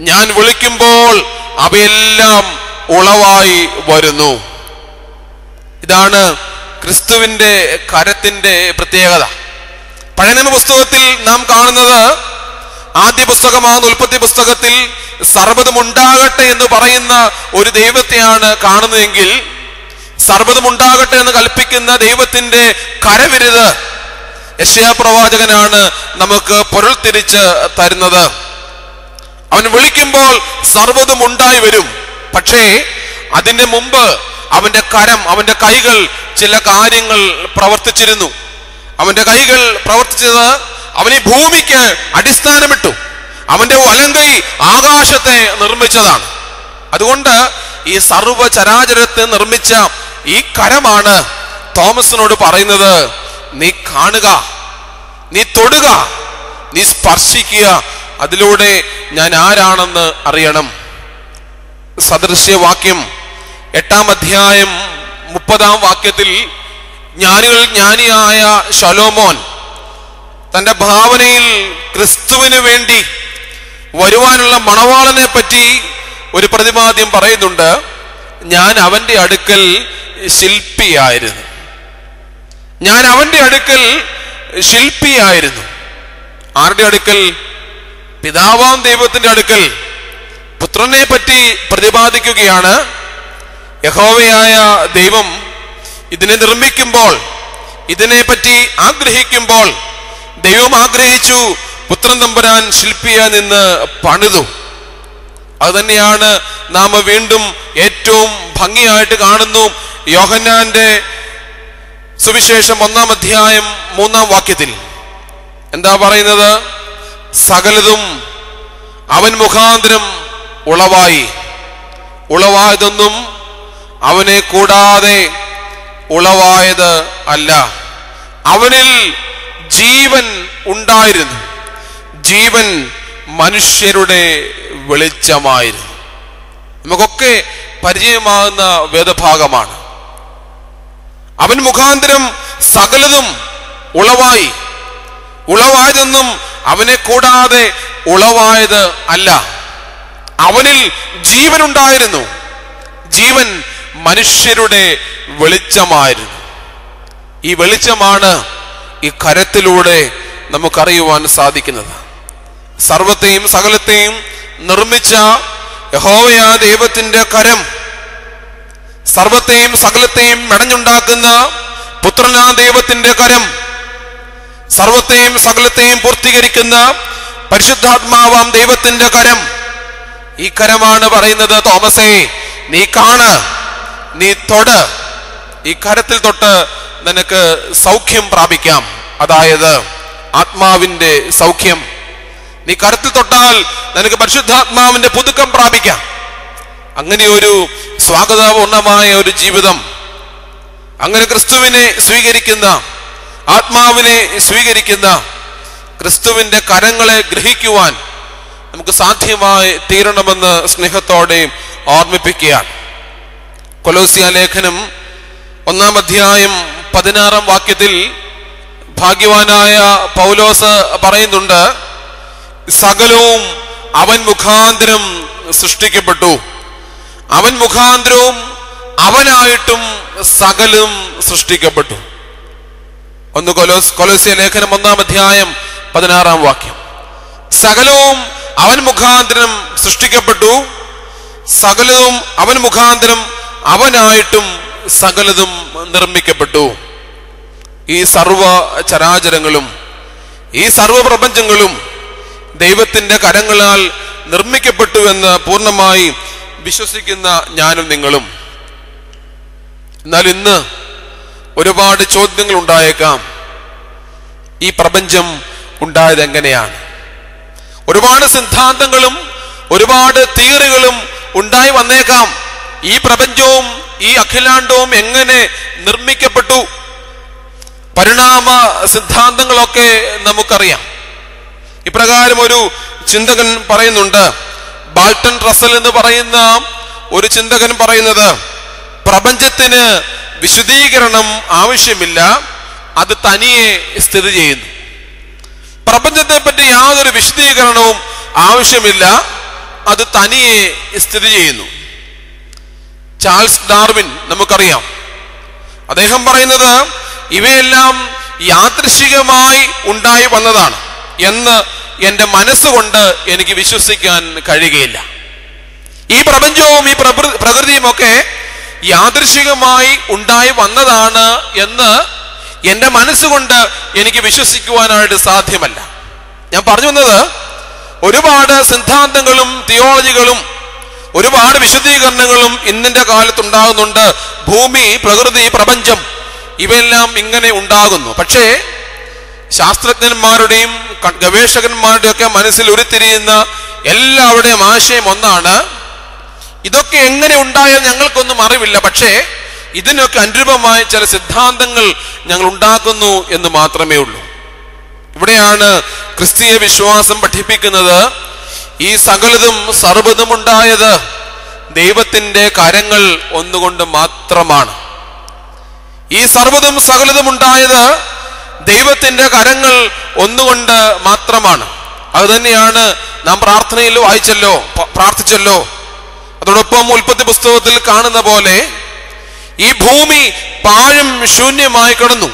ഞാൻ വിളിക്കുമ്പോൾ അവയെല്ലാം ഉളവായി വരുന്നു. ഇതാണ് ക്രിസ്തുവിന്റെ കരത്തിന്റെ പ്രത്യേകത. പഴയ നിയമ പുസ്തകത്തിൽ നാം കാണുന്നത്, ആദ്യ പുസ്തകമാകുന്ന ഉൽപ്പത്തി പുസ്തകത്തിൽ സർവ്വതുമുണ്ടാകട്ടെ എന്ന് പറയുന്ന ഒരു ദൈവത്തെയാണ് കാണുന്നതെങ്കിൽ, സർവ്വതുമുണ്ടാകട്ടെ എന്ന് കൽപ്പിക്കുന്ന ദൈവത്തിന്റെ കരവിരുത് യെശയ്യാ പ്രവാചകനാണ് നമുക്ക് പൊരുൾ തിരിച്ച് തരുന്നത്. അവൻ വിളിക്കുമ്പോൾ സർവ്വതും ഉണ്ടായി വരും. പക്ഷേ അതിന്റെ മുമ്പ് അവന്റെ കരം, അവന്റെ കൈകൾ ചില കാര്യങ്ങൾ പ്രവർത്തിച്ചിരുന്നു. അവന്റെ കൈകൾ പ്രവർത്തിച്ചത് അവൻ ഈ ഭൂമിക്ക് അടിസ്ഥാനമിട്ടു. അവന്റെ വലങ്കൈ ആകാശത്തെ നിർമ്മിച്ചതാണ്. അതുകൊണ്ട് ഈ സർവ്വചരാചരത്തെ നിർമ്മിച്ച ഈ കരമാണ് തോമസിനോട് പറയുന്നത്, നീ കാണുക, നീ തൊടുക, നീ സ്പർശിക്കുക, അതിലൂടെ ഞാൻ ആരാണെന്ന് അറിയണം. സദൃശ്യവാക്യം 8-ാം അധ്യായം 30-ാം വാക്യത്തിൽ ജ്ഞാനിയായ ശലോമോൻ തന്റെ ഭാവനയിൽ ക്രിസ്തുവിന് വേണ്ടി വരുവാനുള്ള മണവാളനെ പറ്റി ഒരു പ്രതിപാദ്യം പറയുന്നുണ്ട്. ഞാൻ അവന്റെ അടുക്കൽ ശില്പിയായിരുന്നു. ഞാൻ അവന്റെ അടുക്കൽ ശില്പിയായിരുന്നു. ആരുടെ അടുക്കൽ? പിതാവാം ദൈവത്തിന്റെ അടുക്കൽ. പുത്രനെ പറ്റി പ്രതിപാദിക്കുകയാണ്. യഹോവയായ ദൈവം ഇതിനെ നിർമ്മിക്കുമ്പോൾ, ഇതിനെപ്പറ്റി ആഗ്രഹിക്കുമ്പോൾ ദൈവം ആഗ്രഹിച്ചു പുത്രൻ തമ്പുരാൻ ശില്പിയായി നിന്ന് പണിതു. അത് തന്നെയാണ് നാം വീണ്ടും ഏറ്റവും ഭംഗിയായിട്ട് കാണുന്നു. യോഹന്നാന്റെ സുവിശേഷം 1-ാം അധ്യായം 3-ാം വാക്യത്തിൽ എന്താ പറയുന്നത്? സകലതും അവൻ മുഖാന്തരം ഉളവായി, ഉളവായതൊന്നും അവനെ കൂടാതെ ഉളവായത് അല്ല. അവനിൽ ജീവൻ ഉണ്ടായിരുന്നു, ജീവൻ മനുഷ്യരുടെ വെളിച്ചമായിരുന്നു. നമുക്കൊക്കെ പരിചയമാകുന്ന വേദഭാഗമാണ്. അവൻ മുഖാന്തരം സകലതും ഉളവായി, ഉളവായതൊന്നും അവനെ കൂടാതെ ഉളവായത് അല്ല. അവനിൽ ജീവൻ ഉണ്ടായിരുന്നു, ജീവൻ മനുഷ്യരുടെ വെളിച്ചമായിരുന്നു. ഈ വെളിച്ചമാണ് ഈ കരത്തിലൂടെ നമുക്കറിയുവാൻ സാധിക്കുന്നത്. സർവത്തെയും സകലത്തെയും നിർമ്മിച്ച യഹോവയായ ദൈവത്തിന്റെ കരം, സർവത്തെയും സകലത്തെയും മെടഞ്ഞുണ്ടാക്കുന്ന പുത്രനാ ദൈവത്തിന്റെ കരം, സർവത്തെയും സകലത്തെയും പൂർത്തീകരിക്കുന്ന പരിശുദ്ധാത്മാവാം ദൈവത്തിന്റെ കരം. ഈ കരമാണ് പറയുന്നത്, തോമസേ നീ കാണ്, നീ തൊട്. ഈ കരത്തിൽ തൊട്ട് നിനക്ക് സൗഖ്യം പ്രാപിക്കാം. അതായത് ആത്മാവിന്റെ സൗഖ്യം. നീ കരത്തിൽ തൊട്ടാൽ നിനക്ക് പരിശുദ്ധാത്മാവിന്റെ പുതുക്കം പ്രാപിക്കാം. അങ്ങനെ ഒരു സ്വാഗതപൂർണമായ ഒരു ജീവിതം, അങ്ങനെ ക്രിസ്തുവിനെ സ്വീകരിക്കുന്ന, ആത്മാവിനെ സ്വീകരിക്കുന്ന, ക്രിസ്തുവിന്റെ കരങ്ങളെ ഗ്രഹിക്കുവാൻ നമുക്ക് സാധ്യമായി തീരണമെന്ന് സ്നേഹത്തോടെ ഓർമ്മിപ്പിക്കുകയാണ്. കൊലോസ്യ ലേഖനം 1-ാം അധ്യായം 16-ാം വാക്യത്തിൽ ഭാഗ്യവാനായ പൗലോസ് പറയുന്നുണ്ട്, സകലവും അവൻ മുഖാന്തരം സൃഷ്ടിക്കപ്പെട്ടു, അവൻ മുഖാന്തരവും അവനായിട്ടും സകലം സൃഷ്ടിക്കപ്പെട്ടു. കൊലോസ്യ ലേഖനം 1-ാം അധ്യായം 16-ാം വാക്യം. സകലവും അവൻ മുഖാന്തരം സൃഷ്ടിക്കപ്പെട്ടു, സകലവും അവൻ മുഖാന്തരം അവനായിട്ടും സകലതും നിർമ്മിക്കപ്പെട്ടു. ഈ സർവ ചരാചരങ്ങളും ഈ സർവപ്രപഞ്ചങ്ങളും ദൈവത്തിന്റെ കരങ്ങളാൽ നിർമ്മിക്കപ്പെട്ടു എന്ന് പൂർണ്ണമായി വിശ്വസിക്കുന്ന ഞാനും നിങ്ങളും. എന്നാൽ ഇന്ന് ഒരുപാട് ചോദ്യങ്ങൾ ഉണ്ടായേക്കാം. ഈ പ്രപഞ്ചം ഉണ്ടായത് എങ്ങനെയാണ്? ഒരുപാട് സിദ്ധാന്തങ്ങളും ഒരുപാട് തിയറികളും ഉണ്ടായി വന്നേക്കാം. ഈ പ്രപഞ്ചവും ഈ അഖിലാണ്ടവും എങ്ങനെ നിർമ്മിക്കപ്പെട്ടു? പരിണാമ സിദ്ധാന്തങ്ങളൊക്കെ നമുക്കറിയാം. ഇപ്രകാരം ഒരു ചിന്തകൻ പറയുന്നുണ്ട്, ബാൾട്ടൺ റസൽ എന്ന് പറയുന്ന ഒരു ചിന്തകൻ പറയുന്നത്, പ്രപഞ്ചത്തിന് വിശദീകരണം ആവശ്യമില്ല, അത് തനിയെ സ്ഥിതി ചെയ്യുന്നു. പ്രപഞ്ചത്തെ പറ്റി യാതൊരു വിശദീകരണവും ആവശ്യമില്ല, അത് തനിയെ സ്ഥിതി ചെയ്യുന്നു. ചാൾസ് ഡാർവിൻ നമുക്കറിയാം, അദ്ദേഹം പറയുന്നത് ഇവയെല്ലാം യാദൃശ്ചികമായി ഉണ്ടായി വന്നതാണ് എന്ന് എൻ്റെ മനസ്സുകൊണ്ട് എനിക്ക് വിശ്വസിക്കാൻ കഴിയുകയില്ല. ഈ പ്രപഞ്ചവും ഈ പ്രകൃതിയും ഒക്കെ യാദൃശ്ചികമായി ഉണ്ടായി വന്നതാണ് എന്ന് എൻ്റെ മനസ്സുകൊണ്ട് എനിക്ക് വിശ്വസിക്കുവാനായിട്ട് സാധ്യമല്ല. ഞാൻ പറഞ്ഞു വന്നത്, ഒരുപാട് സിദ്ധാന്തങ്ങളും തിയോളജികളും ഒരുപാട് വിശദീകരണങ്ങളും ഇന്നിന്റെ കാലത്തുണ്ടാകുന്നുണ്ട്. ഭൂമി, പ്രകൃതി, പ്രപഞ്ചം ഇവയെല്ലാം ഇങ്ങനെ ഉണ്ടാകുന്നു. പക്ഷേ ശാസ്ത്രജ്ഞന്മാരുടെയും ഗവേഷകന്മാരുടെയും ഒക്കെ മനസ്സിൽ ഉരുത്തിരിയുന്ന എല്ലാവരുടെയും ആശയം ഒന്നാണ്, ഇതൊക്കെ എങ്ങനെ ഉണ്ടായെന്ന് ഞങ്ങൾക്കൊന്നും അറിവില്ല, പക്ഷേ ഇതിനൊക്കെ അനുരൂപമായ ചില സിദ്ധാന്തങ്ങൾ ഞങ്ങൾ ഉണ്ടാക്കുന്നു എന്ന് മാത്രമേ ഉള്ളൂ. ഇവിടെയാണ് ക്രിസ്തീയ വിശ്വാസം പഠിപ്പിക്കുന്നത്, ഈ സകലതും സർവ്വതും ഉണ്ടായത് ദൈവത്തിന്റെ കരങ്ങൾ ഒന്നുകൊണ്ട് മാത്രമാണ്. ഈ സർവ്വതും സകലതും ഉണ്ടായത് ദൈവത്തിന്റെ കരങ്ങൾ ഒന്നുകൊണ്ട് മാത്രമാണ്. അത് തന്നെയാണ് നാം പ്രാർത്ഥനയിൽ പ്രാർത്ഥിച്ചല്ലോ. അതോടൊപ്പം ഉൽപ്പത്തി പുസ്തകത്തിൽ കാണുന്ന പോലെ ഈ ഭൂമി പാഴും ശൂന്യമായി കിടന്നു.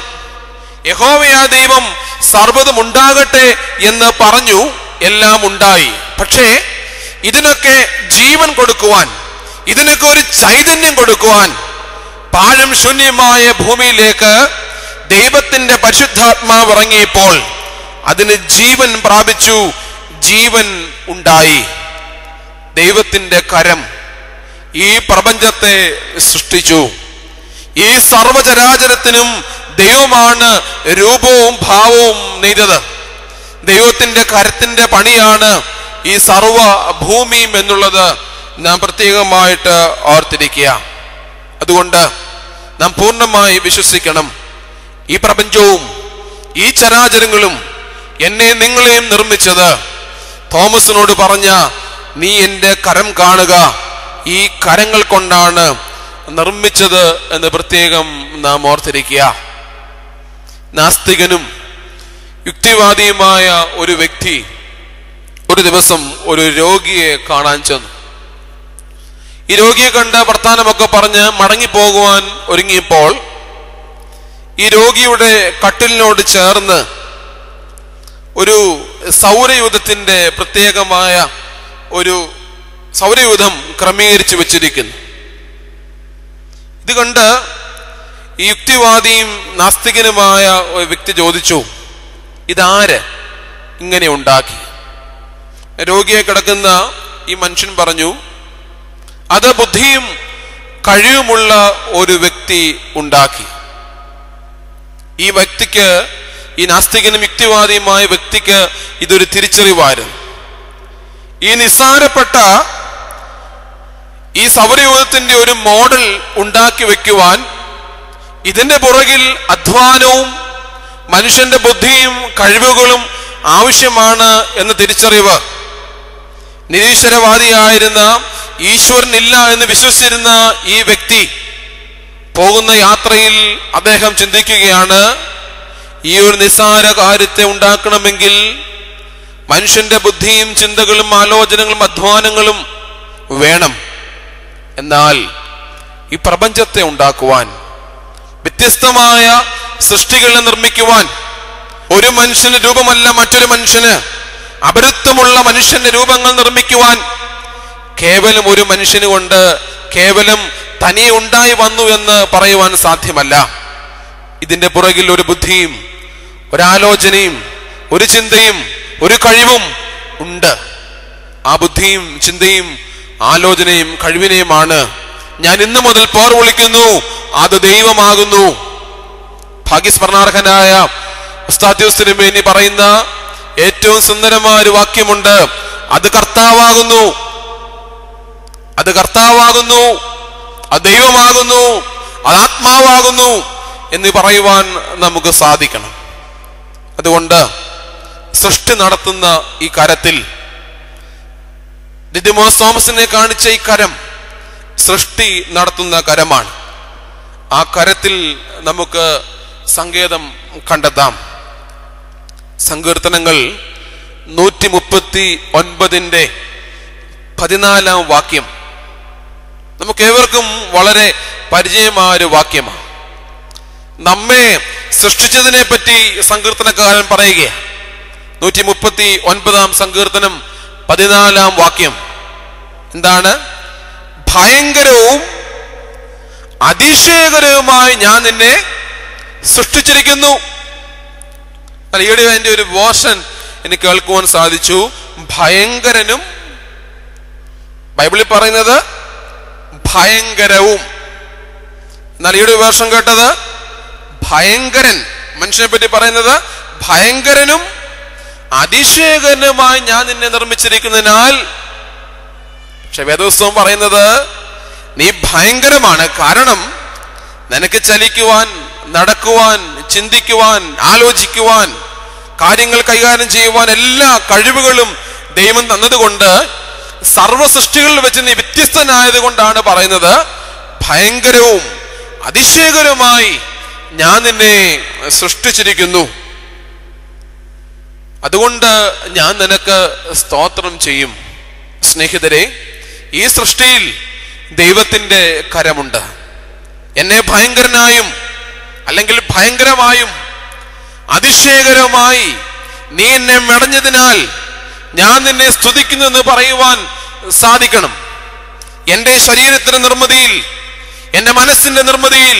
യഹോവയായ ദൈവം സർവ്വതും ഉണ്ടാകട്ടെ എന്ന് പറഞ്ഞു, എല്ലാം ഉണ്ടായി. പക്ഷേ ഇതിനൊക്കെ ജീവൻ കൊടുക്കുവാൻ, ഇതിനൊക്കെ ഒരു ചൈതന്യം കൊടുക്കുവാൻ പാഴും ശൂന്യമായ ഭൂമിയിലേക്ക് ദൈവത്തിന്റെ പരിശുദ്ധാത്മാവ് ഇറങ്ങിയപ്പോൾ അതിന് ജീവൻ പ്രാപിച്ചു, ജീവൻ ഉണ്ടായി. ദൈവത്തിന്റെ കരം ഈ പ്രപഞ്ചത്തെ സൃഷ്ടിച്ചു. ഈ സർവചരാചരത്തിനും ദൈവമാണ് രൂപവും ഭാവവും നെയ്തത്. ദൈവത്തിന്റെ കരത്തിന്റെ പണിയാണ് ഈ സർവ ഭൂമിയും എന്നുള്ളത് നാം പ്രത്യേകമായിട്ട് ഓർത്തിരിക്കുക. അതുകൊണ്ട് നാം പൂർണ്ണമായി വിശ്വസിക്കണം, ഈ പ്രപഞ്ചവും ഈ ചരാചരങ്ങളും എന്നെ നിങ്ങളെയും നിർമ്മിച്ചത് തോമസിനോട് പറഞ്ഞ, നീ എൻ്റെ കരം കാണുക, ഈ കരങ്ങൾ കൊണ്ടാണ് നിർമ്മിച്ചത് എന്ന് പ്രത്യേകം നാം ഓർത്തിരിക്കുക. നാസ്തികനും യുക്തിവാദിയുമായ ഒരു വ്യക്തി ഒരു ദിവസം ഒരു രോഗിയെ കാണാൻ ചെന്നു. ഈ രോഗിയെ കണ്ട് വർത്താനമൊക്കെ പറഞ്ഞ് മടങ്ങിപ്പോകുവാൻ ഒരുങ്ങിയപ്പോൾ ഈ രോഗിയുടെ കട്ടിലിനോട് ചേർന്ന് ഒരു സൗരയൂഥത്തിന്റെ പ്രത്യേകമായ ഒരു സൗരയൂഥം ക്രമീകരിച്ചു വെച്ചിരിക്കുന്നു. ഇത് കണ്ട് ഈ യുക്തിവാദിയും നാസ്തികനുമായ ഒരു വ്യക്തി ചോദിച്ചു, ഇതാര് ഇങ്ങനെ ഉണ്ടാക്കി? രോഗിയെ കിടക്കുന്ന ഈ മനുഷ്യൻ പറഞ്ഞു, അത് ബുദ്ധിയും കഴിവുമുള്ള ഒരു വ്യക്തി ഉണ്ടാക്കി. ഈ വ്യക്തിക്ക്, ഈ നാസ്തികനും യുക്തിവാദിയുമായ വ്യക്തിക്ക് ഇതൊരു തിരിച്ചറിവായിരുന്നു. ഈ നിസ്സാരപ്പെട്ട ഈ സൗരയൂഥത്തിന്റെ ഒരു മോഡൽ ഉണ്ടാക്കി വെക്കുവാൻ ഇതിന്റെ പുറകിൽ അധ്വാനവും മനുഷ്യന്റെ ബുദ്ധിയും കഴിവുകളും ആവശ്യമാണ് എന്ന തിരിച്ചറിവ് നിരീശ്വരവാദിയായിരുന്ന, ഈശ്വരനില്ല എന്ന് വിശ്വസിച്ചിരുന്ന ഈ വ്യക്തി പോകുന്ന യാത്രയിൽ അദ്ദേഹം ചിന്തിക്കുകയാണ്, ഈ ഒരു നിസ്സാര കാര്യത്തെ ഉണ്ടാക്കണമെങ്കിൽ മനുഷ്യന്റെ ബുദ്ധിയും ചിന്തകളും ആലോചനകളും അധ്വാനങ്ങളും വേണം. എന്നാൽ ഈ പ്രപഞ്ചത്തെ ഉണ്ടാക്കുവാൻ, വ്യത്യസ്തമായ സൃഷ്ടികളെ നിർമ്മിക്കുവാൻ, ഒരു മനുഷ്യന് രൂപമല്ല മറ്റൊരു മനുഷ്യന് അപരത്വമുള്ള മനുഷ്യന്റെ രൂപങ്ങൾ നിർമ്മിക്കുവാൻ കേവലം ഒരു മനുഷ്യന് കൊണ്ട് കേവലം തനിയെ ഉണ്ടായി വന്നു എന്ന് പറയുവാൻ സാധ്യമല്ല. ഇതിന്റെ പുറകിൽ ഒരു ബുദ്ധിയും ഒരാലോചനയും ഒരു ചിന്തയും ഒരു കഴിവും ഉണ്ട്. ആ ബുദ്ധിയും ചിന്തയും ആലോചനയും കഴിവിനെയുമാണ് ഞാൻ ഇന്നു മുതൽ പോർ വിളിക്കുന്നു, അത് ദൈവമാകുന്നു. ഭാഗ്യസ്മരണാർഹനായ ഉസ്താദ് തിരുമേനി പറയുന്ന ഏറ്റവും സുന്ദരമായ ഒരു വാക്യമുണ്ട്, അത് കർത്താവാകുന്നു, അത് കർത്താവാകുന്നു, അത് ദൈവമാകുന്നു, അത് ആത്മാവാകുന്നു എന്ന് പറയുവാൻ നമുക്ക് സാധിക്കണം. അതുകൊണ്ട് സൃഷ്ടി നടത്തുന്ന ഈ കരത്തിൽ, ദിദിമോസ് തോമസിനെ കാണിച്ച ഈ കരം സൃഷ്ടി നടത്തുന്ന കരമാണ്. ആ കരത്തിൽ നമുക്ക് സങ്കേതം കണ്ടെത്താം. സങ്കീർത്തനങ്ങൾ 139-ന്റെ 14 നമുക്കേവർക്കും വളരെ പരിചയമായ ഒരു വാക്യമാണ്. നമ്മെ സൃഷ്ടിച്ചതിനെ പറ്റി സങ്കീർത്തനക്കാരൻ പറയുകയാണ്. 139 സങ്കീർത്തനം 14 എന്താണ്? ഭയങ്കരവും അതിശയകരവുമായി ഞാൻ നിന്നെ സൃഷ്ടിച്ചിരിക്കുന്നു. ഈയിടെ അതിന്റെ ഒരു വേർഷൻ എനിക്ക് കേൾക്കുവാൻ സാധിച്ചു. ഭയങ്കരനും, ബൈബിളിൽ പറയുന്നത് ഭയങ്കരവും. എന്നാൽ ഈയിടെ വേർഷൻ കേട്ടത് ഭയങ്കരൻ, മനുഷ്യനെ പറ്റി പറയുന്നത് ഭയങ്കരനും അതിശയകരനുമായി ഞാൻ നിന്നെ നിർമ്മിച്ചിരിക്കുന്നതിനാൽ. പക്ഷെ വേദപുസ്തകം പറയുന്നത് നീ ഭയങ്കരമാണ്. കാരണം നിനക്ക് ചലിക്കുവാൻ, നടക്കുവാൻ, ചിന്തിക്കുവാൻ, ആലോചിക്കുവാൻ, കാര്യങ്ങൾ കൈകാര്യം ചെയ്യുവാൻ എല്ലാ കഴിവുകളും ദൈവം തന്നതുകൊണ്ട് സർവ്വ സൃഷ്ടികളിൽ വെച്ച് നീ വ്യത്യസ്തനായത് കൊണ്ടാണ് പറയുന്നത് ഭയങ്കരവും അതിശയകരവുമായി ഞാൻ നിന്നെ സൃഷ്ടിച്ചിരിക്കുന്നു. അതുകൊണ്ട് ഞാൻ നിനക്ക് സ്തോത്രം ചെയ്യും. സ്നേഹിതരെ, ഈ സൃഷ്ടിയിൽ ദൈവത്തിന്റെ കരമുണ്ട്. എന്നെ ഭയങ്കരനായും അല്ലെങ്കിൽ ഭയങ്കരമായും അതിശയകരമായി നീ എന്നെ മെടഞ്ഞതിനാൽ ഞാൻ നിന്നെ സ്തുതിക്കുന്നു എന്ന് പറയുവാൻ സാധിക്കണം. എന്റെ ശരീരത്തിന്റെ നിർമ്മിതിയിൽ, എന്റെ മനസ്സിന്റെ നിർമ്മിതിയിൽ,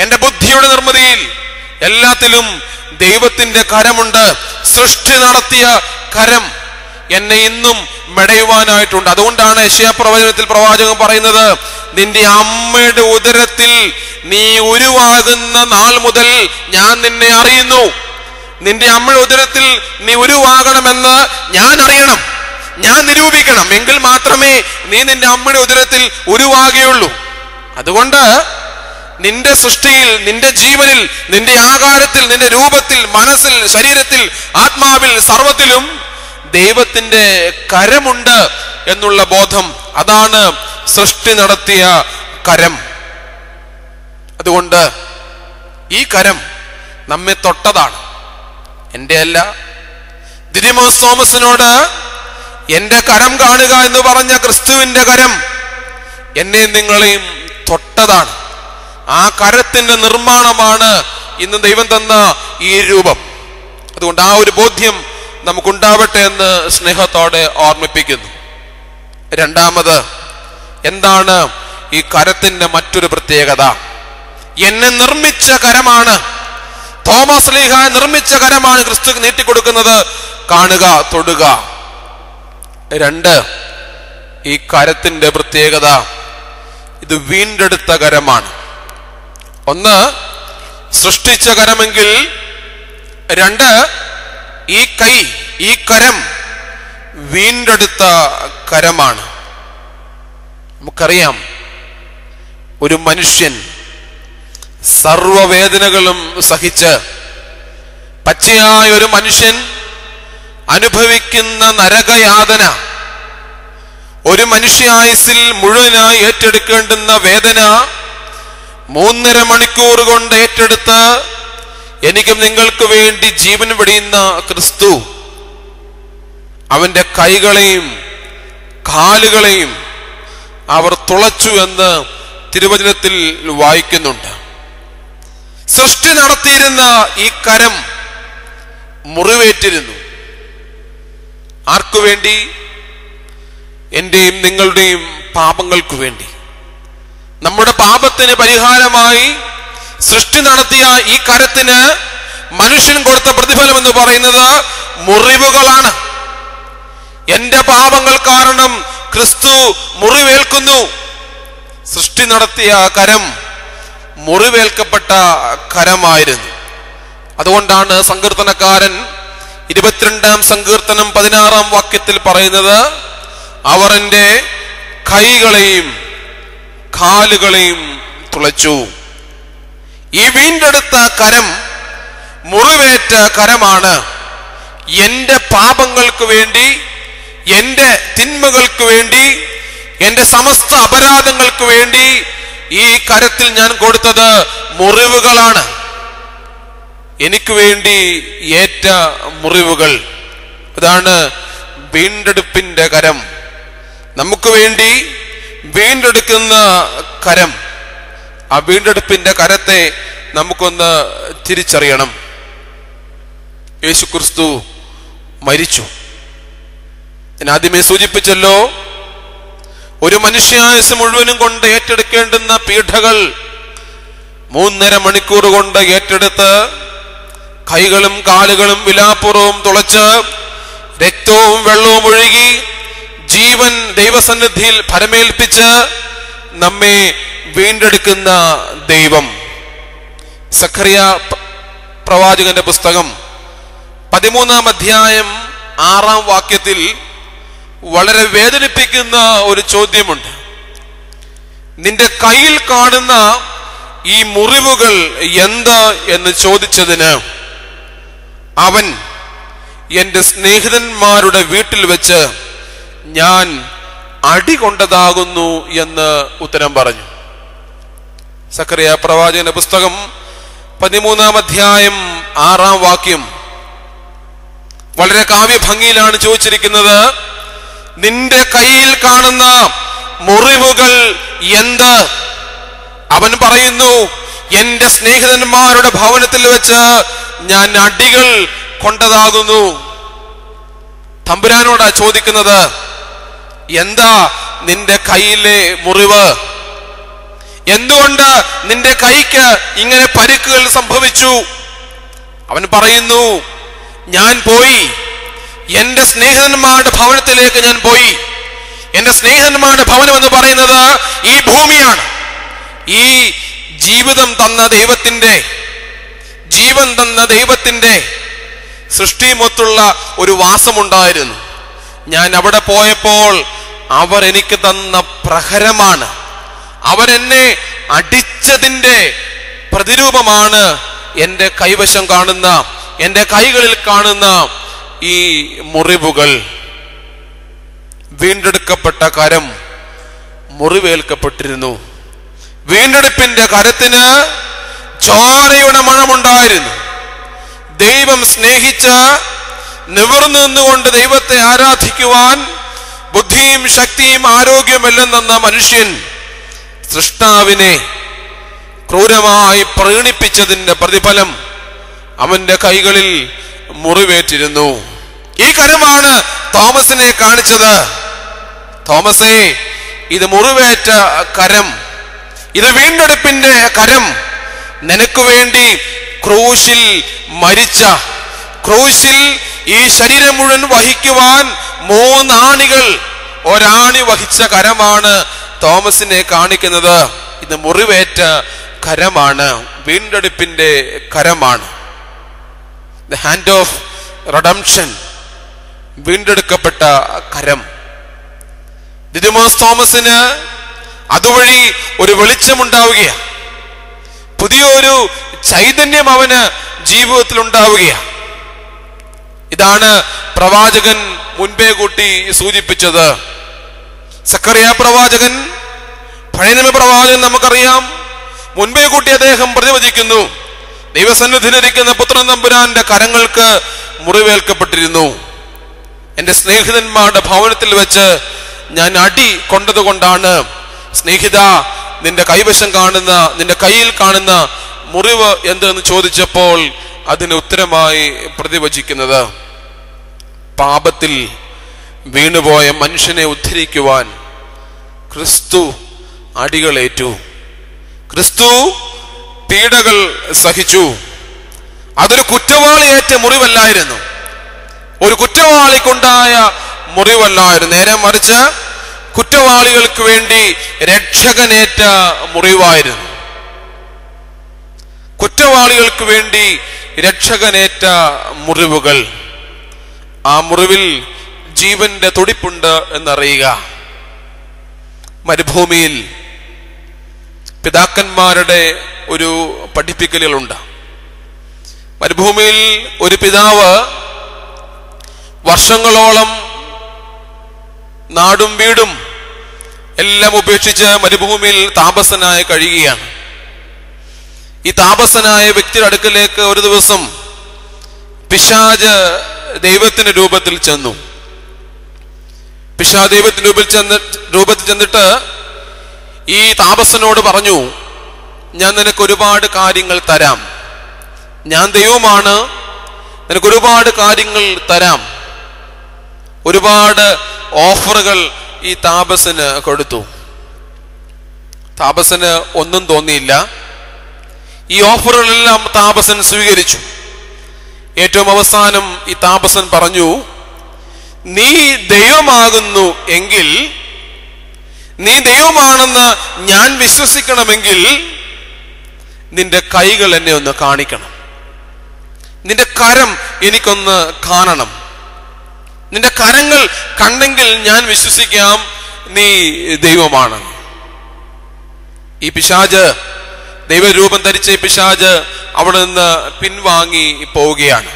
എന്റെ ബുദ്ധിയുടെ നിർമ്മിതിയിൽ എല്ലാത്തിലും ദൈവത്തിന്റെ കരമുണ്ട്. സൃഷ്ടി നടത്തിയ കരം എന്നെ ഇന്നും മെടയുവാനായിട്ടുണ്ട്. അതുകൊണ്ടാണ് യെശയ്യാ പ്രവചനത്തിൽ പ്രവാചകൻ പറയുന്നത്, നിന്റെ അമ്മയുടെ ഉദരത്തിൽ നീ ഉരുവാകുന്ന നാൾ മുതൽ ഞാൻ നിന്നെ അറിയുന്നു. നിന്റെ അമ്മയുടെ ഉദരത്തിൽ നീ ഉരുവാകണമെന്ന് ഞാൻ അറിയണം, ഞാൻ നിരൂപിക്കണം. എങ്കിൽ മാത്രമേ നീ നിന്റെ അമ്മയുടെ ഉദരത്തിൽ ഉരുവാകുകയുള്ളൂ. അതുകൊണ്ട് നിന്റെ സൃഷ്ടിയിൽ, നിന്റെ ജീവനിൽ, നിന്റെ ആകാരത്തിൽ, നിന്റെ രൂപത്തിൽ, മനസ്സിൽ, ശരീരത്തിൽ, ആത്മാവിൽ, സർവത്തിലും ദൈവത്തിന്റെ കരമുണ്ട് എന്നുള്ള ബോധം, അതാണ് സൃഷ്ടി നടത്തിയ കരം. അതുകൊണ്ട് ഈ കരം നമ്മെ തൊട്ടതാണ്, എന്റെ അല്ല. ദിദിമോസ് തോമസിനോട് എന്റെ കരം കാണുക എന്ന് പറഞ്ഞ ക്രിസ്തുവിന്റെ കരം എന്നെ നിങ്ങളെയും തൊട്ടതാണ്. ആ കരത്തിന്റെ നിർമ്മാണമാണ് ഇന്ന് ദൈവം തന്ന ഈ രൂപം. അതുകൊണ്ട് ആ ഒരു ബോധ്യം നമുക്കുണ്ടാവട്ടെ എന്ന് സ്നേഹത്തോടെ ഓർമ്മിപ്പിക്കുന്നു. രണ്ടാമത്, എന്താണ് ഈ കരത്തിന്റെ മറ്റൊരു പ്രത്യേകത? എന്നെ നിർമ്മിച്ച കരമാണ്, തോമസ് ലീഹ നിർമ്മിച്ച കരമാണ് ക്രിസ്തു നീട്ടിക്കൊടുക്കുന്നത്. കാണുക, തൊടുക. രണ്ട്, ഈ കരത്തിന്റെ പ്രത്യേകത, ഇത് വീണ്ടെടുത്ത കരമാണ്. ഒന്ന്, സൃഷ്ടിച്ച കരമെങ്കിൽ, രണ്ട്, ഈ കൈ, ഈ കരം വീണ്ടെടുത്ത കരമാണ്. നമുക്കറിയാം, ഒരു മനുഷ്യൻ സർവവേദനകളും സഹിച്ച്, പച്ചയായ ഒരു മനുഷ്യൻ അനുഭവിക്കുന്ന നരകയാതന, ഒരു മനുഷ്യായുസ്സിൽ മുഴുവനായി ഏറ്റെടുക്കേണ്ടുന്ന വേദന 3.5 മണിക്കൂർ കൊണ്ട് ഏറ്റെടുത്ത് എനിക്കും നിങ്ങൾക്ക് വേണ്ടി ജീവൻ വെടിയുന്ന ക്രിസ്തു, അവന്റെ കൈകളെയും കാലുകളെയും അവർ തുളച്ചു എന്ന് തിരുവചനത്തിൽ വായിക്കുന്നുണ്ട്. സൃഷ്ടി നടത്തിയിരുന്ന ഈ കരം മുറിവേറ്റിരുന്നു. ആർക്കു വേണ്ടി? എന്റെയും നിങ്ങളുടെയും പാപങ്ങൾക്ക് വേണ്ടി. നമ്മുടെ പാപത്തിന് പരിഹാരമായി സൃഷ്ടി നടത്തിയ ഈ കരത്തിന് മനുഷ്യൻ കൊടുത്ത പ്രതിഫലം എന്ന് പറയുന്നത് മുറിവുകളാണ്. എന്റെ പാപങ്ങൾ കാരണം ക്രിസ്തു മുറിവേൽക്കുന്നു. സൃഷ്ടി നടത്തിയ കരം മുറിവേൽക്കപ്പെട്ട കരമായിരുന്നു. അതുകൊണ്ടാണ് സങ്കീർത്തനക്കാരൻ 22 സങ്കീർത്തനം 16 പറയുന്നത്, അവർ എന്റെ കൈകളെയും കാലുകളെയും തുളച്ചു. ഈ വീണ്ടെടുത്ത കരം മുറിവേറ്റ കരമാണ്. എന്റെ പാപങ്ങൾക്ക് വേണ്ടി, എന്റെ തിന്മകൾക്ക് വേണ്ടി, എന്റെ സമസ്ത അപരാധങ്ങൾക്ക് വേണ്ടി ഈ കരത്തിൽ ഞാൻ കൊടുത്തത് മുറിവുകളാണ്. എനിക്ക് വേണ്ടി ഏറ്റ മുറിവുകൾ. അതാണ് വീണ്ടെടുപ്പിന്റെ കരം. നമുക്ക് വേണ്ടി വീണ്ടെടുക്കുന്ന കരം. ആ വീണ്ടെടുപ്പിന്റെ കരത്തെ നമുക്കൊന്ന് തിരിച്ചറിയണം. യേശുക്രിസ്തു മരിച്ചു. ഞാൻ ആദ്യമേ സൂചിപ്പിച്ചല്ലോ, ഒരു മനുഷ്യായുസ് മുഴുവനും കൊണ്ട് ഏറ്റെടുക്കേണ്ടുന്ന പീഡകൾ 3.5 മണിക്കൂർ കൊണ്ട് ഏറ്റെടുത്ത് കൈകളും കാലുകളും വിലാപ്പുറവും തുളച്ച് രക്തവും വെള്ളവും ഒഴുകി ജീവൻ ദൈവസന്നിധിയിൽ ഫലമേൽപ്പിച്ച് നമ്മെ വീണ്ടെടുക്കുന്ന ദൈവം. സഖറിയ പ്രവാചകന്റെ പുസ്തകം 13-ാം അധ്യായം 6-ാം വാക്യത്തിൽ വളരെ വേദനിപ്പിക്കുന്ന ഒരു ചോദ്യമുണ്ട്. നിന്റെ കയ്യിൽ കാണുന്ന ഈ മുറിവുകൾ എന്ത് എന്ന് ചോദിച്ചതിന് അവൻ എന്റെ സ്നേഹിതന്മാരുടെ വീട്ടിൽ വെച്ച് ഞാൻ അടികൊണ്ടതാകുന്നു എന്ന് ഉത്തരം പറഞ്ഞു. സഖറിയ പ്രവാചകന്റെ പുസ്തകം 13-ാം അധ്യായം 6-ാം വാക്യം വളരെ കാവ്യഭംഗിയിലാണ് ചോദിച്ചിരിക്കുന്നത്. നിന്റെ കയ്യിൽ കാണുന്ന മുറിവുകൾ എന്ത്? അവൻ പറയുന്നു, എന്റെ സ്നേഹിതന്മാരുടെ ഭവനത്തിൽ വെച്ച് ഞാൻ അടികൾ കൊണ്ടതാകുന്നു. തമ്പുരാനോടാ ചോദിക്കുന്നത്, എന്താ നിന്റെ കയ്യിലെ മുറിവ്? എന്തുകൊണ്ട് നിന്റെ കൈക്ക് ഇങ്ങനെ പരിക്കുകൾ സംഭവിച്ചു? അവൻ പറയുന്നു, ഞാൻ പോയി എന്റെ സ്നേഹിതന്മാരുടെ ഭവനത്തിലേക്ക് ഞാൻ പോയി. എന്റെ സ്നേഹിതന്മാരുടെ ഭവനം എന്ന് പറയുന്നത് ഈ ഭൂമിയാണ്. ഈ ജീവിതം തന്ന ദൈവത്തിന്റെ, ജീവൻ തന്ന ദൈവത്തിന്റെ സൃഷ്ടിമൊത്തുള്ള ഒരു വാസമുണ്ടായിരുന്നു. ഞാൻ അവിടെ പോയപ്പോൾ അവർ എനിക്ക് തന്ന പ്രഹരമാണ്, അവരെന്നെ അടിച്ചതിന്റെ പ്രതിരൂപമാണ് എന്റെ കൈവശം കാണുന്ന, എന്റെ കൈകളിൽ കാണുന്ന ഈ മുറിവുകൾ. വീണ്ടെടുക്കപ്പെട്ട കരം മുറിവേൽക്കപ്പെട്ടിരുന്നു. വീണ്ടെടുപ്പിന്റെ കരത്തിന് ചോരയുടെ മണമുണ്ടായിരുന്നു. ദൈവം സ്നേഹിച്ച് നിവർന്നു നിന്നുകൊണ്ട് ദൈവത്തെ ആരാധിക്കുവാൻ ബുദ്ധിയും ശക്തിയും ആരോഗ്യമെല്ലാം തന്ന മനുഷ്യൻ സൃഷ്ടാവിനെ ക്രൂരമായി പ്രീണിപ്പിച്ചതിന്റെ പ്രതിഫലം അവന്റെ കൈകളിൽ മുറിവേറ്റിരുന്നു. ഈ കരമാണ് തോമസിനെ കാണിച്ചത്. തോമസേ, ഇത് മുറിവേറ്റ കരം, ഇത് വീണ്ടെടുപ്പിന്റെ കരം. നിനക്ക് വേണ്ടി ക്രൂശിൽ മരിച്ച, ക്രൂശിൽ ഈ ശരീരം മുഴുവൻ വഹിക്കുവാൻ 3 ആണികൾ, ഒരാണി വഹിച്ച കരമാണ് തോമസിനെ കാണിക്കുന്നത്. ഇത് മുറിവേറ്റ കരമാണ്, വീണ്ടെടുപ്പിന്റെ കരമാണ്. ദ ഹാൻഡ് ഓഫ് റിഡംഷൻ, വീണ്ടെടുക്കപ്പെട്ട കരം. ദിദിമോസ് തോമസിന് അതുവഴി ഒരു വെളിച്ചമുണ്ടാവുകയാണ്, പുതിയൊരു ചൈതന്യം അവന് ജീവിതത്തിൽ ഉണ്ടാവുകയാണ്. ഇതാണ് പ്രവാചകൻ മുൻപേ കൂട്ടി സൂചിപ്പിച്ചത്. സഖറിയ പ്രവാചകൻ, പഴയ നിയമ പ്രവാചകൻ നമുക്കറിയാം, മുൻപേ കൂട്ടി അദ്ദേഹം പ്രതിവചിക്കുന്നു, ദൈവസന്നിധിയിലിരിക്കുന്ന പുത്രൻ തമ്പുരാന്റെ കരങ്ങൾക്ക് മുറിവേൽക്കപ്പെട്ടിരുന്നു. എന്റെ സ്നേഹിതന്മാരുടെ ഭവനത്തിൽ വെച്ച് ഞാൻ അടി കൊണ്ടതുകൊണ്ടാണ് സ്നേഹിത നിന്റെ കൈവശം കാണുന്ന, നിന്റെ കയ്യിൽ കാണുന്ന മുറിവ് എന്തെന്ന് ചോദിച്ചപ്പോൾ അതിന് ഉത്തരമായി പ്രതിവചിക്കുന്നത്, പാപത്തിൽ വീണുപോയ മനുഷ്യനെ ഉദ്ധരിക്കുവാൻ ക്രിസ്തു അടികളേറ്റു, ക്രിസ്തു പീഡകൾ സഹിച്ചു. അതൊരു കുറ്റവാളിയേറ്റ മുറിവല്ലായിരുന്നു, ഒരു കുറ്റവാളിക്കുണ്ടായ മുറിവല്ലായിരുന്നു. നേരെ മറിച്ച് കുറ്റവാളികൾക്ക് വേണ്ടി രക്ഷകനേറ്റ മുറിവായിരുന്നു. കുറ്റവാളികൾക്ക് വേണ്ടി രക്ഷകനേറ്റ മുറിവുകൾ. ആ മുറിവിൽ ജീവന്റെ തുടിപ്പുണ്ട് എന്നറിയുക. മരുഭൂമിയിൽ പിതാക്കന്മാരുടെ ഒരു പഠിപ്പിക്കലുകളുണ്ട്. മരുഭൂമിയിൽ ഒരു പിതാവ് വർഷങ്ങളോളം നാടും വീടും എല്ലാം ഉപേക്ഷിച്ച് മരുഭൂമിയിൽ താപസനായി കഴിയുകയാണ്. ഈ താപസനായ വ്യക്തിയുടെ അടുക്കലേക്ക് ഒരു ദിവസം പിശാച് ദൈവത്തിന്റെ രൂപത്തിൽ ചെന്നു. പിശാച് ദൈവത്തിന്റെ രൂപത്തിൽ ചെന്നിട്ട് ഈ താപസനോട് പറഞ്ഞു, ഞാൻ നിനക്ക് ഒരുപാട് കാര്യങ്ങൾ തരാം, ഞാൻ ദൈവമാണ്, നിനക്ക് ഒരുപാട് കാര്യങ്ങൾ തരാം. ഒരുപാട് ഓഫറുകൾ ഈ താപസന് കൊടുത്തു. താപസന് ഒന്നും തോന്നിയില്ല. ഈ ഓഫറുകളെല്ലാം താപസൻ സ്വീകരിച്ചു. ഏറ്റവും അവസാനം ഈ താപസൻ പറഞ്ഞു, നീ ദൈവമാകുന്നു എങ്കിൽ, നീ ദൈവമാണെന്ന് ഞാൻ വിശ്വസിക്കണമെങ്കിൽ നിന്റെ കൈകൾ എന്നെ ഒന്ന് കാണിക്കണം, നിന്റെ കരം എനിക്കൊന്ന് കാണണം. നിന്റെ കരങ്ങൾ കണ്ടെങ്കിൽ ഞാൻ വിശ്വസിക്കാം നീ ദൈവമാണ്. ഈ പിശാച്, ദൈവരൂപം ധരിച്ച ഈ പിശാച് അവിടെ നിന്ന് പിൻവാങ്ങി പോവുകയാണ്.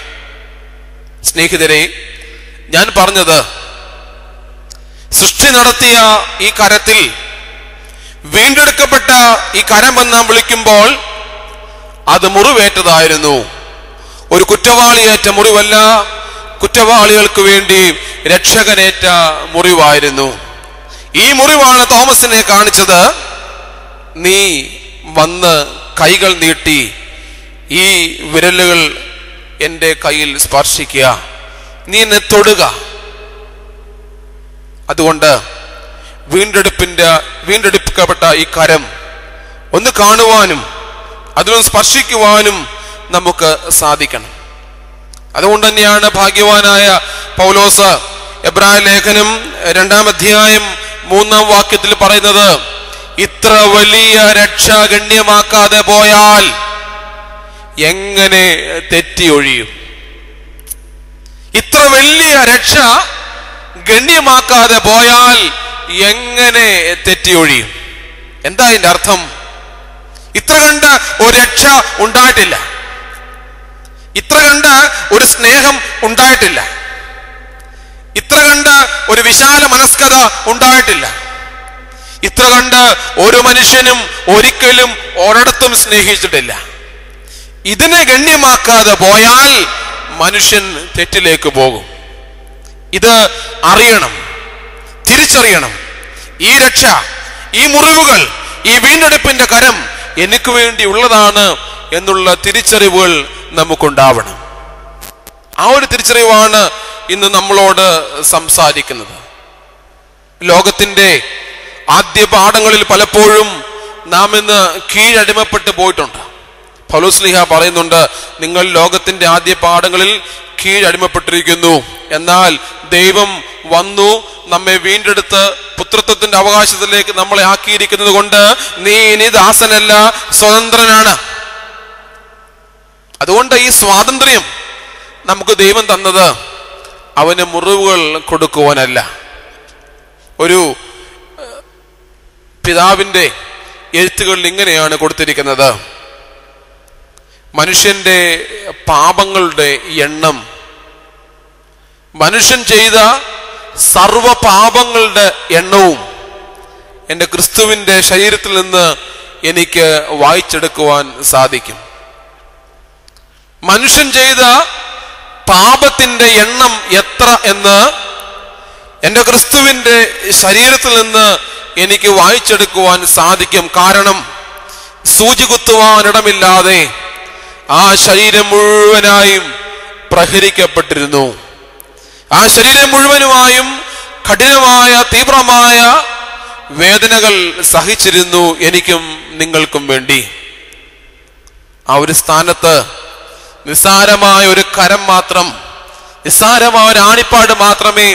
സ്നേഹിതരെ, ഞാൻ പറഞ്ഞത്, സൃഷ്ടി നടത്തിയ ഈ കരത്തിൽ, വീണ്ടെടുക്കപ്പെട്ട ഈ കരമെന്ന് നാം വിളിക്കുമ്പോൾ അത് മുറിവേറ്റതായിരുന്നു. ഒരു കുറ്റവാളിയേറ്റ മുറിവല്ല, കുറ്റവാളികൾക്ക് വേണ്ടി രക്ഷകനേറ്റ മുറിവായിരുന്നു. ഈ മുറിവാണ് തോമസിനെ കാണിച്ചത്, നീ വന്ന് കൈകൾ നീട്ടി ഈ വിരലുകൾ എൻ്റെ കയ്യിൽ സ്പർശിക്കുക, നീ എന്നെ തൊടുക. അതുകൊണ്ട് വീണ്ടെടുക്കപ്പെട്ട ഈ കരം ഒന്ന് കാണുവാനും അതിലൊന്ന് സ്പർശിക്കുവാനും നമുക്ക് സാധിക്കണം. അതുകൊണ്ട് തന്നെയാണ് ഭാഗ്യവാനായ പൗലോസ് എബ്രായ ലേഖനം 2-ാം അധ്യായം 3-ാം വാക്യത്തിൽ പറയുന്നത്, ഇത്ര വലിയ രക്ഷ ഗണ്യമാക്കാതെ പോയാൽ എങ്ങനെ തെറ്റിയൊഴിയും? ഇത്ര വലിയ രക്ഷ ഗണ്യമാക്കാതെ പോയാൽ എങ്ങനെ തെറ്റിയൊഴിയും? എന്താ ഇതിന്റെ അർത്ഥം? ഇത്ര കണ്ട ഒരു രക്ഷ ഉണ്ടായിട്ടില്ല, ഇത്ര കണ്ട ഒരു സ്നേഹം ഉണ്ടായിട്ടില്ല, ഇത്ര കണ്ട ഒരു വിശാല മനസ്കത ഉണ്ടായിട്ടില്ല, ഇത്ര കണ്ട് ഒരു മനുഷ്യനും ഒരിക്കലും ഒരിടത്തും സ്നേഹിച്ചിട്ടില്ല. ഇതിനെ ഗണ്യമാക്കാതെ പോയാൽ മനുഷ്യൻ തെറ്റിലേക്ക് പോകും. ഇത് അറിയണം, തിരിച്ചറിയണം. ഈ രക്ഷ, ഈ മുറിവുകൾ, ഈ വീണ്ടെടുപ്പിന്റെ കരം എനിക്ക് വേണ്ടി ഉള്ളതാണ് എന്നുള്ള തിരിച്ചറിവുകൾ നമുക്കുണ്ടാവണം. ആ ഒരു തിരിച്ചറിവാണ് ഇന്ന് നമ്മളോട് സംസാരിക്കുന്നത്. ലോകത്തിന്റെ ആദ്യ പാഠങ്ങളിൽ പലപ്പോഴും നാം ഇന്ന് കീഴടിമപ്പെട്ട് പോയിട്ടുണ്ട്. പൗലോസ്ലീഹ പറയുന്നുണ്ട്, നിങ്ങൾ ലോകത്തിന്റെ ആദ്യ പാഠങ്ങളിൽ കീഴടിമപ്പെട്ടിരിക്കുന്നു, എന്നാൽ ദൈവം വന്നു നമ്മെ വീണ്ടെടുത്ത് പുത്രത്വത്തിന്റെ അവകാശത്തിലേക്ക് നമ്മളെ ആക്കിയിരിക്കുന്നത് കൊണ്ട് നീ ഇനി ദാസനല്ല, സ്വതന്ത്രനാണ്. അതുകൊണ്ട് ഈ സ്വാതന്ത്ര്യം നമുക്ക് ദൈവം തന്നത് അവന് മുറിവുകൾ കൊടുക്കുവാനല്ല. ഒരു പിതാവിന്റെ എഴുത്തുകളിൽ ഇങ്ങനെയാണ് കൊടുത്തിരിക്കുന്നത്, മനുഷ്യന്റെ പാപങ്ങളുടെ എണ്ണം, മനുഷ്യൻ ചെയ്ത സർവ പാപങ്ങളുടെ എണ്ണവും എൻ്റെ ക്രിസ്തുവിന്റെ ശരീരത്തിൽ നിന്ന് എനിക്ക് വായിച്ചെടുക്കുവാൻ സാധിക്കും. മനുഷ്യൻ ചെയ്ത പാപത്തിന്റെ എണ്ണം എത്ര എന്ന് എൻ്റെ ക്രിസ്തുവിന്റെ ശരീരത്തിൽ നിന്ന് എനിക്ക് വായിച്ചെടുക്കുവാൻ സാധിക്കും. കാരണം സൂചി കുത്തുവാനിടമില്ലാതെ ആ ശരീരം മുഴുവനായും പ്രഹരിക്കപ്പെട്ടിരുന്നു. ആ ശരീരം മുഴുവനുമായും കഠിനമായ തീവ്രമായ വേദനകൾ സഹിച്ചിരുന്നു എനിക്കും നിങ്ങൾക്കും വേണ്ടി. ആ ഒരു സ്ഥാനത്ത് നിസ്സാരമായ ഒരു കരം മാത്രം, നിസ്സാരമായ ഒരു ആണിപ്പാട് മാത്രമേ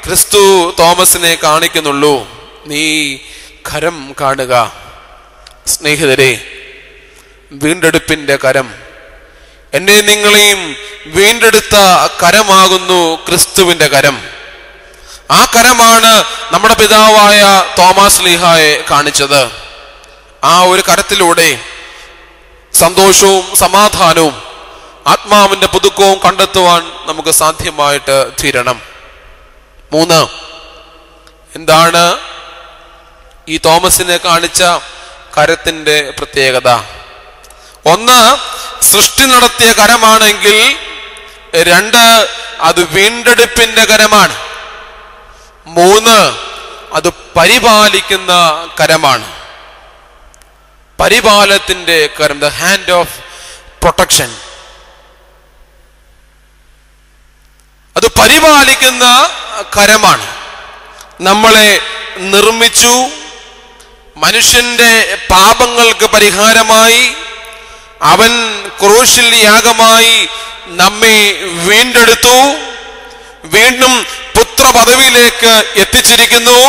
ക്രിസ്തു തോമസിനെ കാണിക്കുന്നുള്ളൂ. നീ കരം കാണുക. സ്നേഹിതരെ, വീണ്ടെടുപ്പിന്റെ കരം, എന്നെ നിങ്ങളെയും വീണ്ടെടുത്ത കരമാകുന്നു ക്രിസ്തുവിന്റെ കരം. ആ കരമാണ് നമ്മുടെ പിതാവായ തോമാസ് ലീഹായെ കാണിച്ചത്. ആ ഒരു കരത്തിലൂടെ സന്തോഷവും സമാധാനവും ആത്മാവിന്റെ പുതുക്കവും കണ്ടെത്തുവാൻ നമുക്ക് സാധ്യമായിട്ട് തീരണം. 3, എന്താണ് ഈ തോമസിനെ കാണിച്ച കരത്തിന്റെ പ്രത്യേകത? ഒന്ന് സൃഷ്ടി നടത്തിയ കരമാണെങ്കിൽ, രണ്ട് അത് വീണ്ടെടുപ്പിന്റെ കരമാണ്, മൂന്ന് അത് പരിപാലിക്കുന്ന കരമാണ്. പരിപാലനത്തിന്റെ കരം, ദ ഹാൻഡ് ഓഫ് പ്രൊട്ടക്ഷൻ. അത് പരിപാലിക്കുന്ന കരമാണ്. നമ്മളെ നിർമ്മിച്ചു, മനുഷ്യന്റെ പാപങ്ങൾക്ക് പരിഹാരമായി അവൻ ക്രൂശിൽ യാഗമായി നമ്മെ വീണ്ടെടുത്തു, വീണ്ടും പുത്രപദവിയിലേക്ക് എത്തിച്ചിരിക്കുന്നു.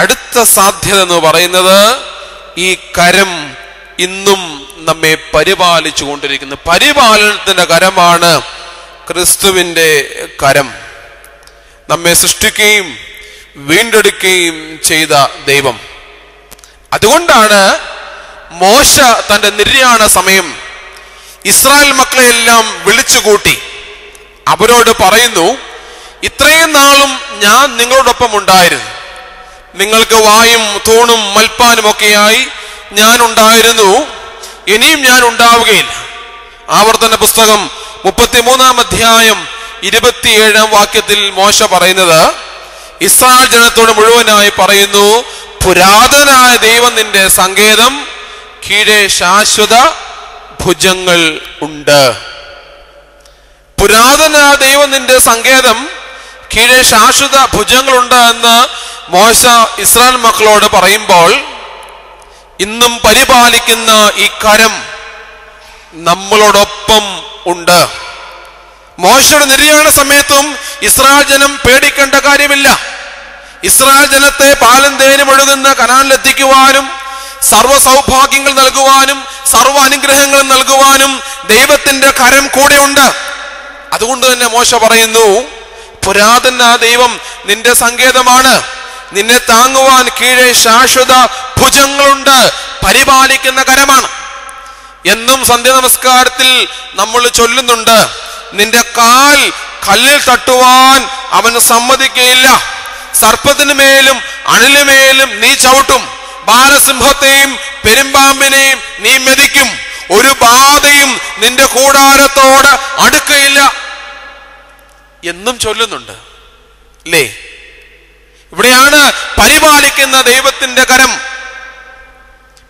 അടുത്ത സാധ്യത എന്ന് പറയുന്നത് ഈ കരം ഇന്നും നമ്മെ പരിപാലിച്ചു കൊണ്ടിരിക്കുന്നു. പരിപാലനത്തിന്റെ കരമാണ് ക്രിസ്തുവിന്റെ കരം. നമ്മെ സൃഷ്ടിക്കുകയും വീണ്ടെടുക്കുകയും ചെയ്ത ദൈവം. അതുകൊണ്ടാണ് മോശ തന്റെ നിര്യാണ സമയം ഇസ്രായേൽ മക്കളെയെല്ലാം വിളിച്ചുകൂട്ടി അവരോട് പറയുന്നു, ഇത്രയും നാളും ഞാൻ നിങ്ങളോടൊപ്പം ഉണ്ടായിരുന്നു, നിങ്ങൾക്ക് വായും തൂണും മൽപ്പാനും ഒക്കെയായി ഞാൻ ഉണ്ടായിരുന്നു, ഇനിയും ഞാൻ ഉണ്ടാവുകയില്ല. ആവർത്തന പുസ്തകം 33-ാം അധ്യായം 27-ാം വാക്യത്തിൽ മോശ പറയുന്നത്, ഇസ്രായേൽ ജനത്തോട് മുഴുവനായി പറയുന്നു, പുരാതനായ ദൈവം നിന്റെ സങ്കേതം, കീഴെ ശാശ്വത ഭുജങ്ങൾ ഉണ്ട്. പുരാതനായ ദൈവം നിന്റെ സങ്കേതം, കീഴെ ശാശ്വത ഭുജങ്ങളുണ്ട് എന്ന് മോശ ഇസ്രായേൽ മക്കളോട് പറയുമ്പോൾ, ഇന്നും പരിപാലിക്കുന്ന ഈ കരം നമ്മളോടൊപ്പം ഉണ്ട്. മോശയുടെ നിര്യാണ സമയത്തും ഇസ്രായേൽ ജനം പേടിക്കേണ്ട കാര്യമില്ല. ഇസ്രായേൽ ജനത്തെ പാലും തേനും ഒഴുകുന്ന കനാനിലെത്തിക്കുവാനും സർവ്വ സൗഭാഗ്യങ്ങൾ നൽകുവാനും സർവ്വ അനുഗ്രഹങ്ങൾ നൽകുവാനും ദൈവത്തിന്റെ കരം കൂടെയുണ്ട്. അതുകൊണ്ട് തന്നെ മോശ പറയുന്നു, പുരാതന ദൈവം നിന്റെ സങ്കേതമാണ്, നിന്നെ താങ്ങുവാൻ കീഴെ ശാശ്വത ഭുജങ്ങളുണ്ട്, പരിപാലിക്കുന്ന കരമാണ്. എന്നും സന്ധ്യ നമസ്കാരത്തിൽ നമ്മൾ ചൊല്ലുന്നുണ്ട്, നിന്റെ കാൽ കല്ലിൽ തട്ടുവാൻ അവൻ സമ്മതിക്കുകയില്ല, സർപ്പത്തിനു മേലും അണിലുമേലും നീ ചവിട്ടും, ബാലസിംഹത്തെയും പെരുമ്പാമ്പിനെയും നീ മെതിക്കും, ഒരു ബാധയും നിന്റെ കൂടാരത്തോട് അടുക്കയില്ല എന്നും ചൊല്ലുന്നുണ്ട് അല്ലേ? ഇവിടെയാണ് പരിപാലിക്കുന്ന ദൈവത്തിന്റെ കരം.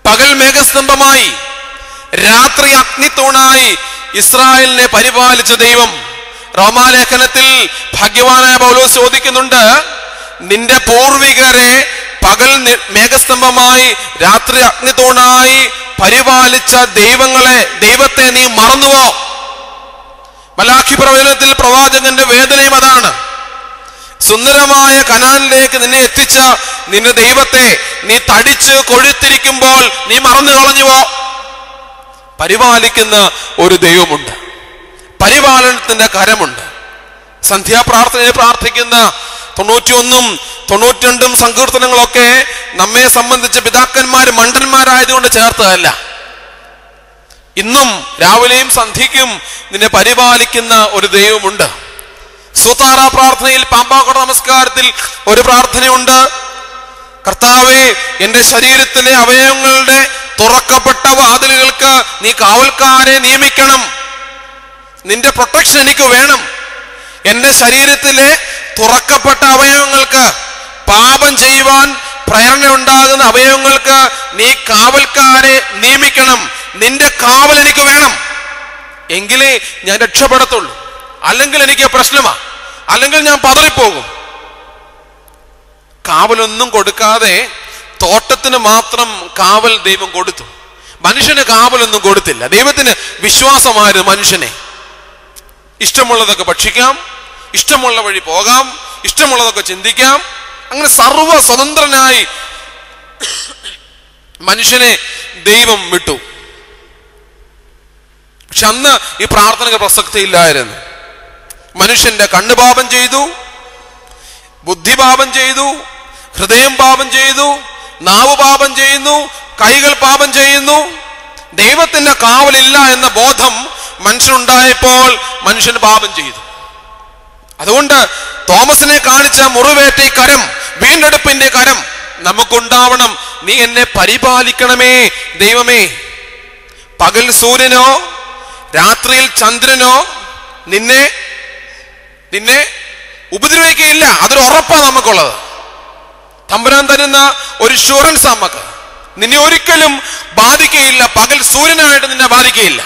പകൽ മേഘസ്തംഭമായി, രാത്രി അഗ്നിത്തൂണായി ഇസ്രായേലിനെ പരിപാലിച്ച ദൈവം. റോമാലേഖനത്തിൽ ഭാഗ്യവാനായ പൗലോസ് ചോദിക്കുന്നുണ്ട്, നിന്റെ പൂർവികരെ പകൽ മേഘസ്തംഭമായി രാത്രി അഗ്നിത്തൂണായി പരിപാലിച്ച ദൈവത്തെ നീ മറന്നുവോ? മലാഖി പ്രവചനത്തിൽ പ്രവാചകന്റെ വേദനയും അതാണ്. സുന്ദരമായ കനാനിലേക്ക് നിന്നെ എത്തിച്ച നിന്റെ ദൈവത്തെ നീ തടിച്ച് കൊഴുത്തിരിക്കുമ്പോൾ നീ മറന്നു കളഞ്ഞുവോ? പരിപാലിക്കുന്ന ഒരു ദൈവമുണ്ട്, പരിപാലനത്തിന്റെ കരമുണ്ട്. സന്ധ്യാപ്രാർത്ഥനയിൽ പ്രാർത്ഥിക്കുന്ന 91ഉം 92ഉം സങ്കീർത്തനങ്ങളൊക്കെ നമ്മെ സംബന്ധിച്ച് പിതാക്കന്മാർ മണ്ടന്മാരായതുകൊണ്ട് ചേർത്തതല്ല. ഇന്നും രാവിലെയും സന്ധ്യയ്ക്കും നിന്നെ പരിപാലിക്കുന്ന ഒരു ദൈവമുണ്ട്. സൂതാറ പ്രാർത്ഥനയിൽ, പാമ്പാക്കട നമസ്കാരത്തിൽ ഒരു പ്രാർത്ഥനയുണ്ട്, കർത്താവേ, എന്റെ ശരീരത്തിലെ അവയവങ്ങളുടെ തുറക്കപ്പെട്ട വാതിലുകൾക്ക് നീ കാവൽക്കാരെ നിയമിക്കണം, നിന്റെ പ്രൊട്ടക്ഷൻ എനിക്ക് വേണം. എന്റെ ശരീരത്തിലെ തുറക്കപ്പെട്ട അവയവങ്ങൾക്ക്, പാപം ചെയ്യുവാൻ പ്രേരണ ഉണ്ടാകുന്ന അവയവങ്ങൾക്ക് നീ കാവൽക്കാരെ നിയമിക്കണം, നിന്റെ കാവൽ എനിക്ക് വേണം, എങ്കിലേ ഞാൻ രക്ഷപ്പെടത്തുള്ളൂ. അല്ലെങ്കിൽ എനിക്ക് പ്രശ്നമാ, അല്ലെങ്കിൽ ഞാൻ പതറിപ്പോകും. കാവലൊന്നും കൊടുക്കാതെ തോട്ടത്തിന് മാത്രം കാവൽ ദൈവം കൊടുത്തു, മനുഷ്യന് കാവലൊന്നും കൊടുത്തില്ല. ദൈവത്തിന് വിശ്വാസമായിരുന്നു മനുഷ്യനെ. ഇഷ്ടമുള്ളതൊക്കെ ഭക്ഷിക്കാം, ഇഷ്ടമുള്ള വഴി പോകാം, ഇഷ്ടമുള്ളതൊക്കെ ചിന്തിക്കാം, അങ്ങനെ സർവ സ്വതന്ത്രനായി മനുഷ്യനെ ദൈവം വിട്ടു. പക്ഷെ അന്ന് ഈ പ്രാർത്ഥനയ്ക്ക് പ്രസക്തിയില്ലായിരുന്നു. മനുഷ്യന്റെ കണ്ണ് പാപം ചെയ്തു, ബുദ്ധി പാപം ചെയ്തു, ഹൃദയം പാപം ചെയ്തു, നാവ് പാപം ചെയ്യുന്നു, കൈകൾ പാപം ചെയ്യുന്നു. ദൈവത്തിന്റെ കാവലില്ല എന്ന ബോധം മനുഷ്യനുണ്ടായപ്പോൾ മനുഷ്യൻ പാപം ചെയ്തു. അതുകൊണ്ട് തോമസിനെ കാണിച്ച മുറിവേറ്റ കരം, വീണ്ടെടുപ്പിന്റെ കരം നമുക്കുണ്ടാവണം. നീ എന്നെ പരിപാലിക്കണമേ ദൈവമേ. പകൽ സൂര്യനോ രാത്രിയിൽ ചന്ദ്രനോ നിന്നെ ഉപദ്രവിക്കുകയില്ല. അതൊരു ഉറപ്പാണ് നമുക്കുള്ളത്. തമ്പുരാൻ തരുന്ന ഒരു ഷുറൻസ് നമുക്ക്. നിന്നെ ഒരിക്കലും ബാധിക്കുകയില്ല. പകൽ സൂര്യനായിട്ട് നിന്നെ ബാധിക്കുകയില്ല,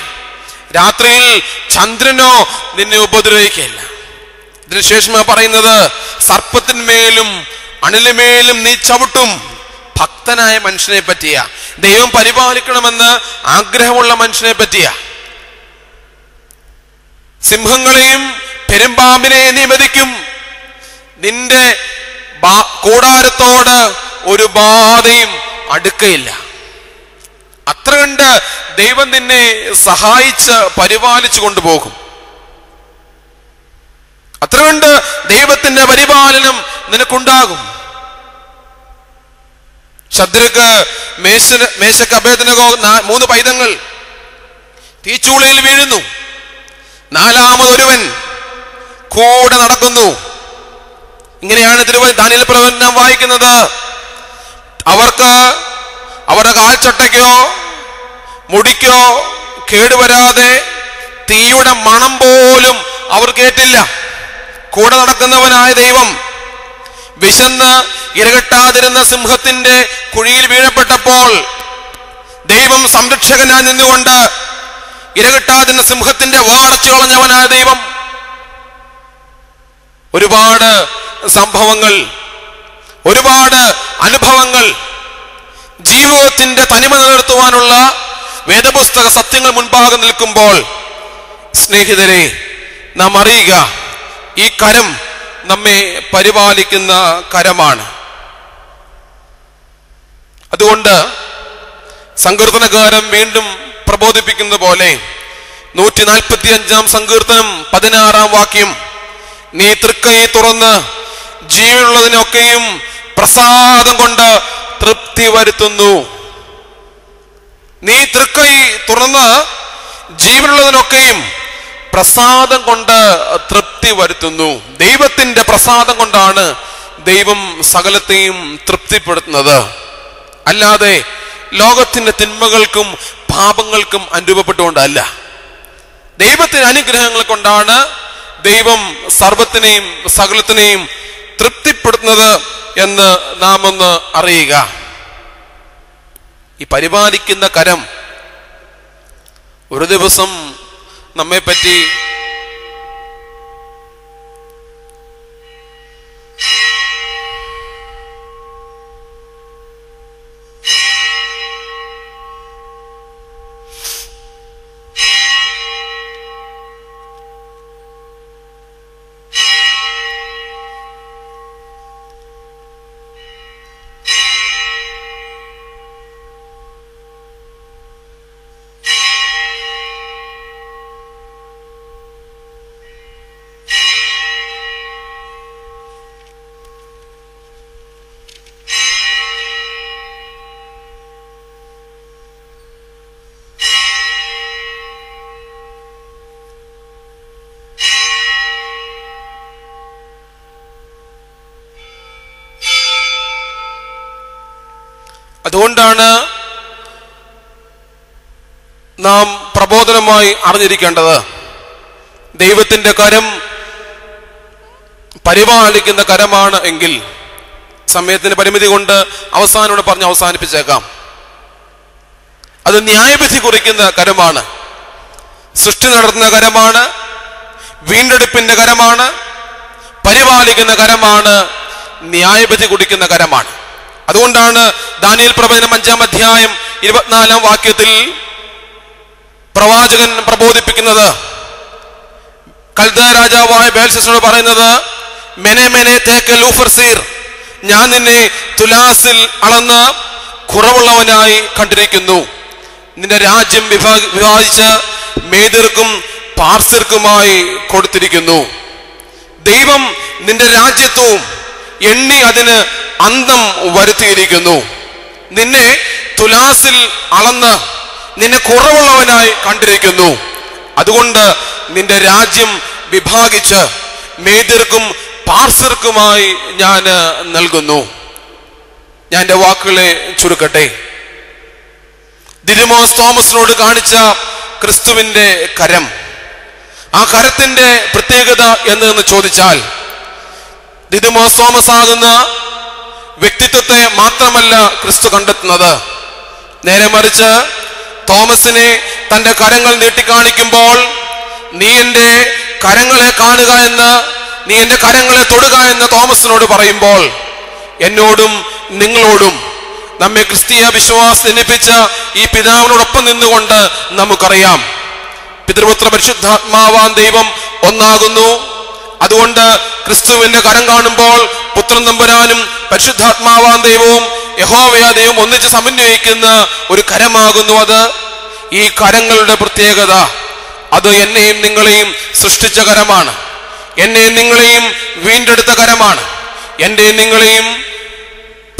രാത്രിയിൽ ചന്ദ്രനോ നിന്നെ ഉപദ്രവിക്കുകയില്ല. ഇതിനുശേഷം പറയുന്നത് സർപ്പത്തിന്മേലും അണിലുമേലും നീ ചവിട്ടും. ഭക്തനായ മനുഷ്യനെ പറ്റിയ, ദൈവം പരിപാലിക്കണമെന്ന് ആഗ്രഹമുള്ള മനുഷ്യനെ പറ്റിയ. സിംഹങ്ങളെയും പെരുമ്പാമ്പിനെയും നീ മെതിക്കും. നിന്റെ കൂടാരത്തോട് ഒരു ബാധയും അടുക്കയില്ല. അത്ര കണ്ട് ദൈവം നിന്നെ സഹായിച്ച് പരിപാലിച്ചു കൊണ്ടുപോകും. അത്ര കണ്ട് ദൈവത്തിന്റെ പരിപാലനം നിനക്കുണ്ടാകും. ശദ്രക്ക്, മേശക്ക്, അബേദ്നെഗോ 3 പൈതങ്ങൾ തീച്ചൂളയിൽ വീഴുന്നു. 4-മതൊരുവൻ കൂടെ നടക്കുന്നു. ഇങ്ങനെയാണ് ദാനിയേൽ പ്രവചനം വായിക്കുന്നത്. അവർക്ക് അവരുടെ കാൽച്ചട്ടയ്ക്കോ മുടിക്കോ കേടുവരാതെ തീയുടെ മണം പോലും അവർ കേട്ടില്ല. കൂടെ നടക്കുന്നവനായ ദൈവം വിശന്ന് ഇരകെട്ടാതിരുന്ന സിംഹത്തിന്റെ കുഴിയിൽ വീഴപ്പെട്ടപ്പോൾ ദൈവം സംരക്ഷകനായി നിന്നുകൊണ്ട് ഇരകെട്ടാതിരുന്ന സിംഹത്തിന്റെ വാടച്ചു കളഞ്ഞവനായ ദൈവം ഒരുപാട് സംഭവങ്ങൾ, ഒരുപാട് അനുഭവങ്ങൾ, ജീവിതത്തിന്റെ തനിമ നിലനിർത്തുവാനുള്ള വേദപുസ്തക സത്യങ്ങൾ മുൻപാകെ നിൽക്കുമ്പോൾ സ്നേഹിതരെ, നാം അറിയുക, ഈ കരം നമ്മെ പരിപാലിക്കുന്ന കരമാണ്. അതുകൊണ്ട് സങ്കീർത്തനകാരൻ വീണ്ടും പ്രബോധിപ്പിക്കുന്ന പോലെ 145-ാം സങ്കീർത്തനം 16-ാം വാക്യം, നീ തൃക്കൈ തുറന്ന് ജീവനുള്ളതിനൊക്കെയും പ്രസാദം കൊണ്ട് തൃപ്തി വരുത്തുന്നു. നീ തൃക്കൈ തുറന്ന് ജീവനുള്ളതിനൊക്കെയും പ്രസാദം കൊണ്ട് തൃപ്തി വരുത്തുന്നു. ദൈവത്തിന്റെ പ്രസാദം കൊണ്ടാണ് ദൈവം സകലത്തെയും തൃപ്തിപ്പെടുത്തുന്നത്. അല്ലാതെ ലോകത്തിന്റെ തിന്മകൾക്കും പാപങ്ങൾക്കും അനുരൂപപ്പെട്ടുകൊണ്ടല്ല. ദൈവത്തിന്റെ അനുഗ്രഹങ്ങൾ കൊണ്ടാണ് ദൈവം സർവത്തിനെയും സകലത്തിനെയും തൃപ്തിപ്പെടുത്തുന്നത് എന്ന് നാം ഒന്ന് അറിയുക. ഈ പരിപാലിക്കുന്ന കരം ഒരു ദിവസം നമ്മെപ്പറ്റി അതുകൊണ്ടാണ് നാം പ്രബോധനമായി അറിഞ്ഞിരിക്കേണ്ടത്, ദൈവത്തിന്റെ കരം പരിപാലിക്കുന്ന കരമാണ് എങ്കിൽ, സമയത്തിന് പരിമിതി കൊണ്ട് അവസാനോട് പറഞ്ഞ് അവസാനിപ്പിച്ചേക്കാം, അത് ന്യായവിധി കുറിക്കുന്ന കരമാണ്, സൃഷ്ടി നടത്തുന്ന കരമാണ്, വീണ്ടെടുപ്പിന്റെ കരമാണ്, പരിപാലിക്കുന്ന കരമാണ്, ന്യായവിധി കുറിക്കുന്ന കരമാണ്. അതുകൊണ്ടാണ് ദാനിയേൽ പ്രവചനം 5-ാം അധ്യായം 24-ാം വാക്യത്തിൽ പ്രവാചകൻ പ്രബോധിപ്പിക്കുന്നത്, കൽദയ രാജാവായ ബേൽശസ്സറിനോട് പറയുന്നത്, മെനെ മെനെ തേക്കൽ ഊഫർസീർ, ഞാൻ നിന്നെ തുലാസിൽ അളന്ന് കുറവുള്ളവനായി കണ്ടിരിക്കുന്നു. നിന്റെ രാജ്യം വിഭാജിച്ച് മേദിർക്കും പാർസിർക്കുമായി കൊടുത്തിരിക്കുന്നു. ദൈവം നിന്റെ രാജ്യത്വവും എണ്ണി അതിന് അന്തം വരുത്തിയിരിക്കുന്നു. നിന്നെ തുലാസിൽ അളന്ന് നിന്നെ കുറവുള്ളവനായി കണ്ടിരിക്കുന്നു. അതുകൊണ്ട് നിന്റെ രാജ്യം വിഭാഗിച്ച് മേദിർക്കും പാർസിർക്കുമായി ഞാൻ നൽകുന്നു. ഞാൻ എൻ്റെ വാക്കുകളെ ചുരുക്കട്ടെ. ദിദിമോസ് തോമസിനോട് കാണിച്ച ക്രിസ്തുവിന്റെ കരം, ആ കരത്തിന്റെ പ്രത്യേകത എന്തെന്ന് ചോദിച്ചാൽ, ദിദിമോസ് തോമസ് ആകുന്ന വ്യക്തിത്വത്തെ മാത്രമല്ല ക്രിസ്തു കണ്ടെത്തുന്നത്, നേരെ മറിച്ച് തോമസിനെ തന്റെ കരങ്ങൾ നീട്ടിക്കാണിക്കുമ്പോൾ, നീ എന്റെ കരങ്ങളെ കാണുക എന്ന്, നീ എന്റെ കരങ്ങളെ തൊടുക എന്ന് തോമസിനോട് പറയുമ്പോൾ, എന്നോടും നിങ്ങളോടും നമ്മെ ക്രിസ്തീയ വിശ്വാസം ജനിപ്പിച്ച ഈ പിതാവിനോടൊപ്പം നിന്നുകൊണ്ട് നമുക്കറിയാം, പിതൃപുത്ര പരിശുദ്ധാത്മാവാൻ ദൈവം ഒന്നാകുന്നു. അതുകൊണ്ട് ക്രിസ്തുവിന്റെ കരം കാണുമ്പോൾ പുത്രൻ തമ്പുരാനും പരിശുദ്ധാത്മാവാൻ ദൈവവും യഹോവയാ ദൈവം ഒന്നിച്ച് സമന്വയിക്കുന്ന ഒരു കരമാകുന്നു അത്. ഈ കരങ്ങളുടെ പ്രത്യേകത, അത് എന്നെയും നിങ്ങളെയും സൃഷ്ടിച്ച കരമാണ്, എന്നെയും നിങ്ങളെയും വീണ്ടെടുത്ത കരമാണ്, എന്റെയും നിങ്ങളെയും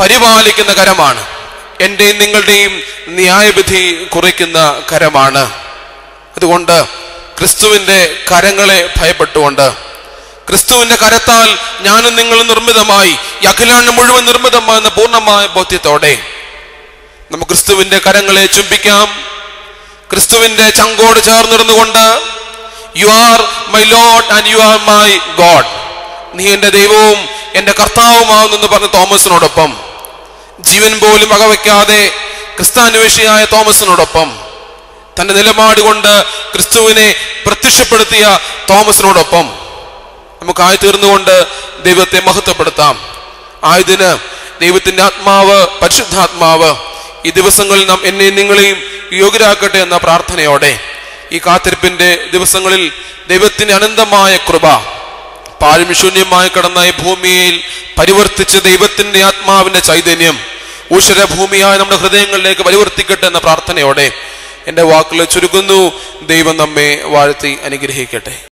പരിപാലിക്കുന്ന കരമാണ്, എന്റെയും നിങ്ങളുടെയും ന്യായവിധി കുറിക്കുന്ന കരമാണ്. അതുകൊണ്ട് ക്രിസ്തുവിന്റെ കരങ്ങളെ ഭയപ്പെട്ടുകൊണ്ട്, ക്രിസ്തുവിന്റെ കരത്താൽ ഞാനും നിങ്ങളും നിർമ്മിതമായി, ഈ അഖിലാണ്ട് മുഴുവൻ നിർമ്മിതമാകുന്ന പൂർണ്ണമായ ബോധ്യത്തോടെ നമുക്ക് ക്രിസ്തുവിന്റെ കരങ്ങളെ ചുംബിക്കാം. ക്രിസ്തുവിന്റെ ചങ്കോട് ചേർന്നിരുന്നുകൊണ്ട്, you are my lord and you are my God, നീ എന്റെ ദൈവവും എന്റെ കർത്താവുമാവുന്നെന്ന് പറഞ്ഞ തോമസിനോടൊപ്പം, ജീവൻ പോലും വകവയ്ക്കാതെ ക്രിസ്താന്വേഷിയായ തോമസിനോടൊപ്പം, തന്റെ നിലപാട് കൊണ്ട് ക്രിസ്തുവിനെ പ്രത്യക്ഷപ്പെടുത്തിയ തോമസിനോടൊപ്പം നമുക്കായി തീർന്നുകൊണ്ട് ദൈവത്തെ മഹത്വപ്പെടുത്താം. ആയതിന് ദൈവത്തിന്റെ ആത്മാവ്, പരിശുദ്ധാത്മാവ് ഈ ദിവസങ്ങളിൽ നാം എന്നെയും നിങ്ങളെയും യോഗ്യരാക്കട്ടെ എന്ന പ്രാർത്ഥനയോടെ ഈ കാത്തിരിപ്പിന്റെ ദിവസങ്ങളിൽ ദൈവത്തിന്റെ അനന്തമായ കൃപ പാഴും ശൂന്യമായി കിടന്ന ഈ ഭൂമിയിൽ പരിവർത്തിച്ച ദൈവത്തിന്റെ ആത്മാവിന്റെ ചൈതന്യം ഊഷരഭൂമിയായ നമ്മുടെ ഹൃദയങ്ങളിലേക്ക് പരിവർത്തിക്കട്ടെ എന്ന പ്രാർത്ഥനയോടെ എന്റെ വാക്കുകൾ ചുരുക്കുന്നു. ദൈവം നമ്മെ വാഴ്ത്തി അനുഗ്രഹിക്കട്ടെ.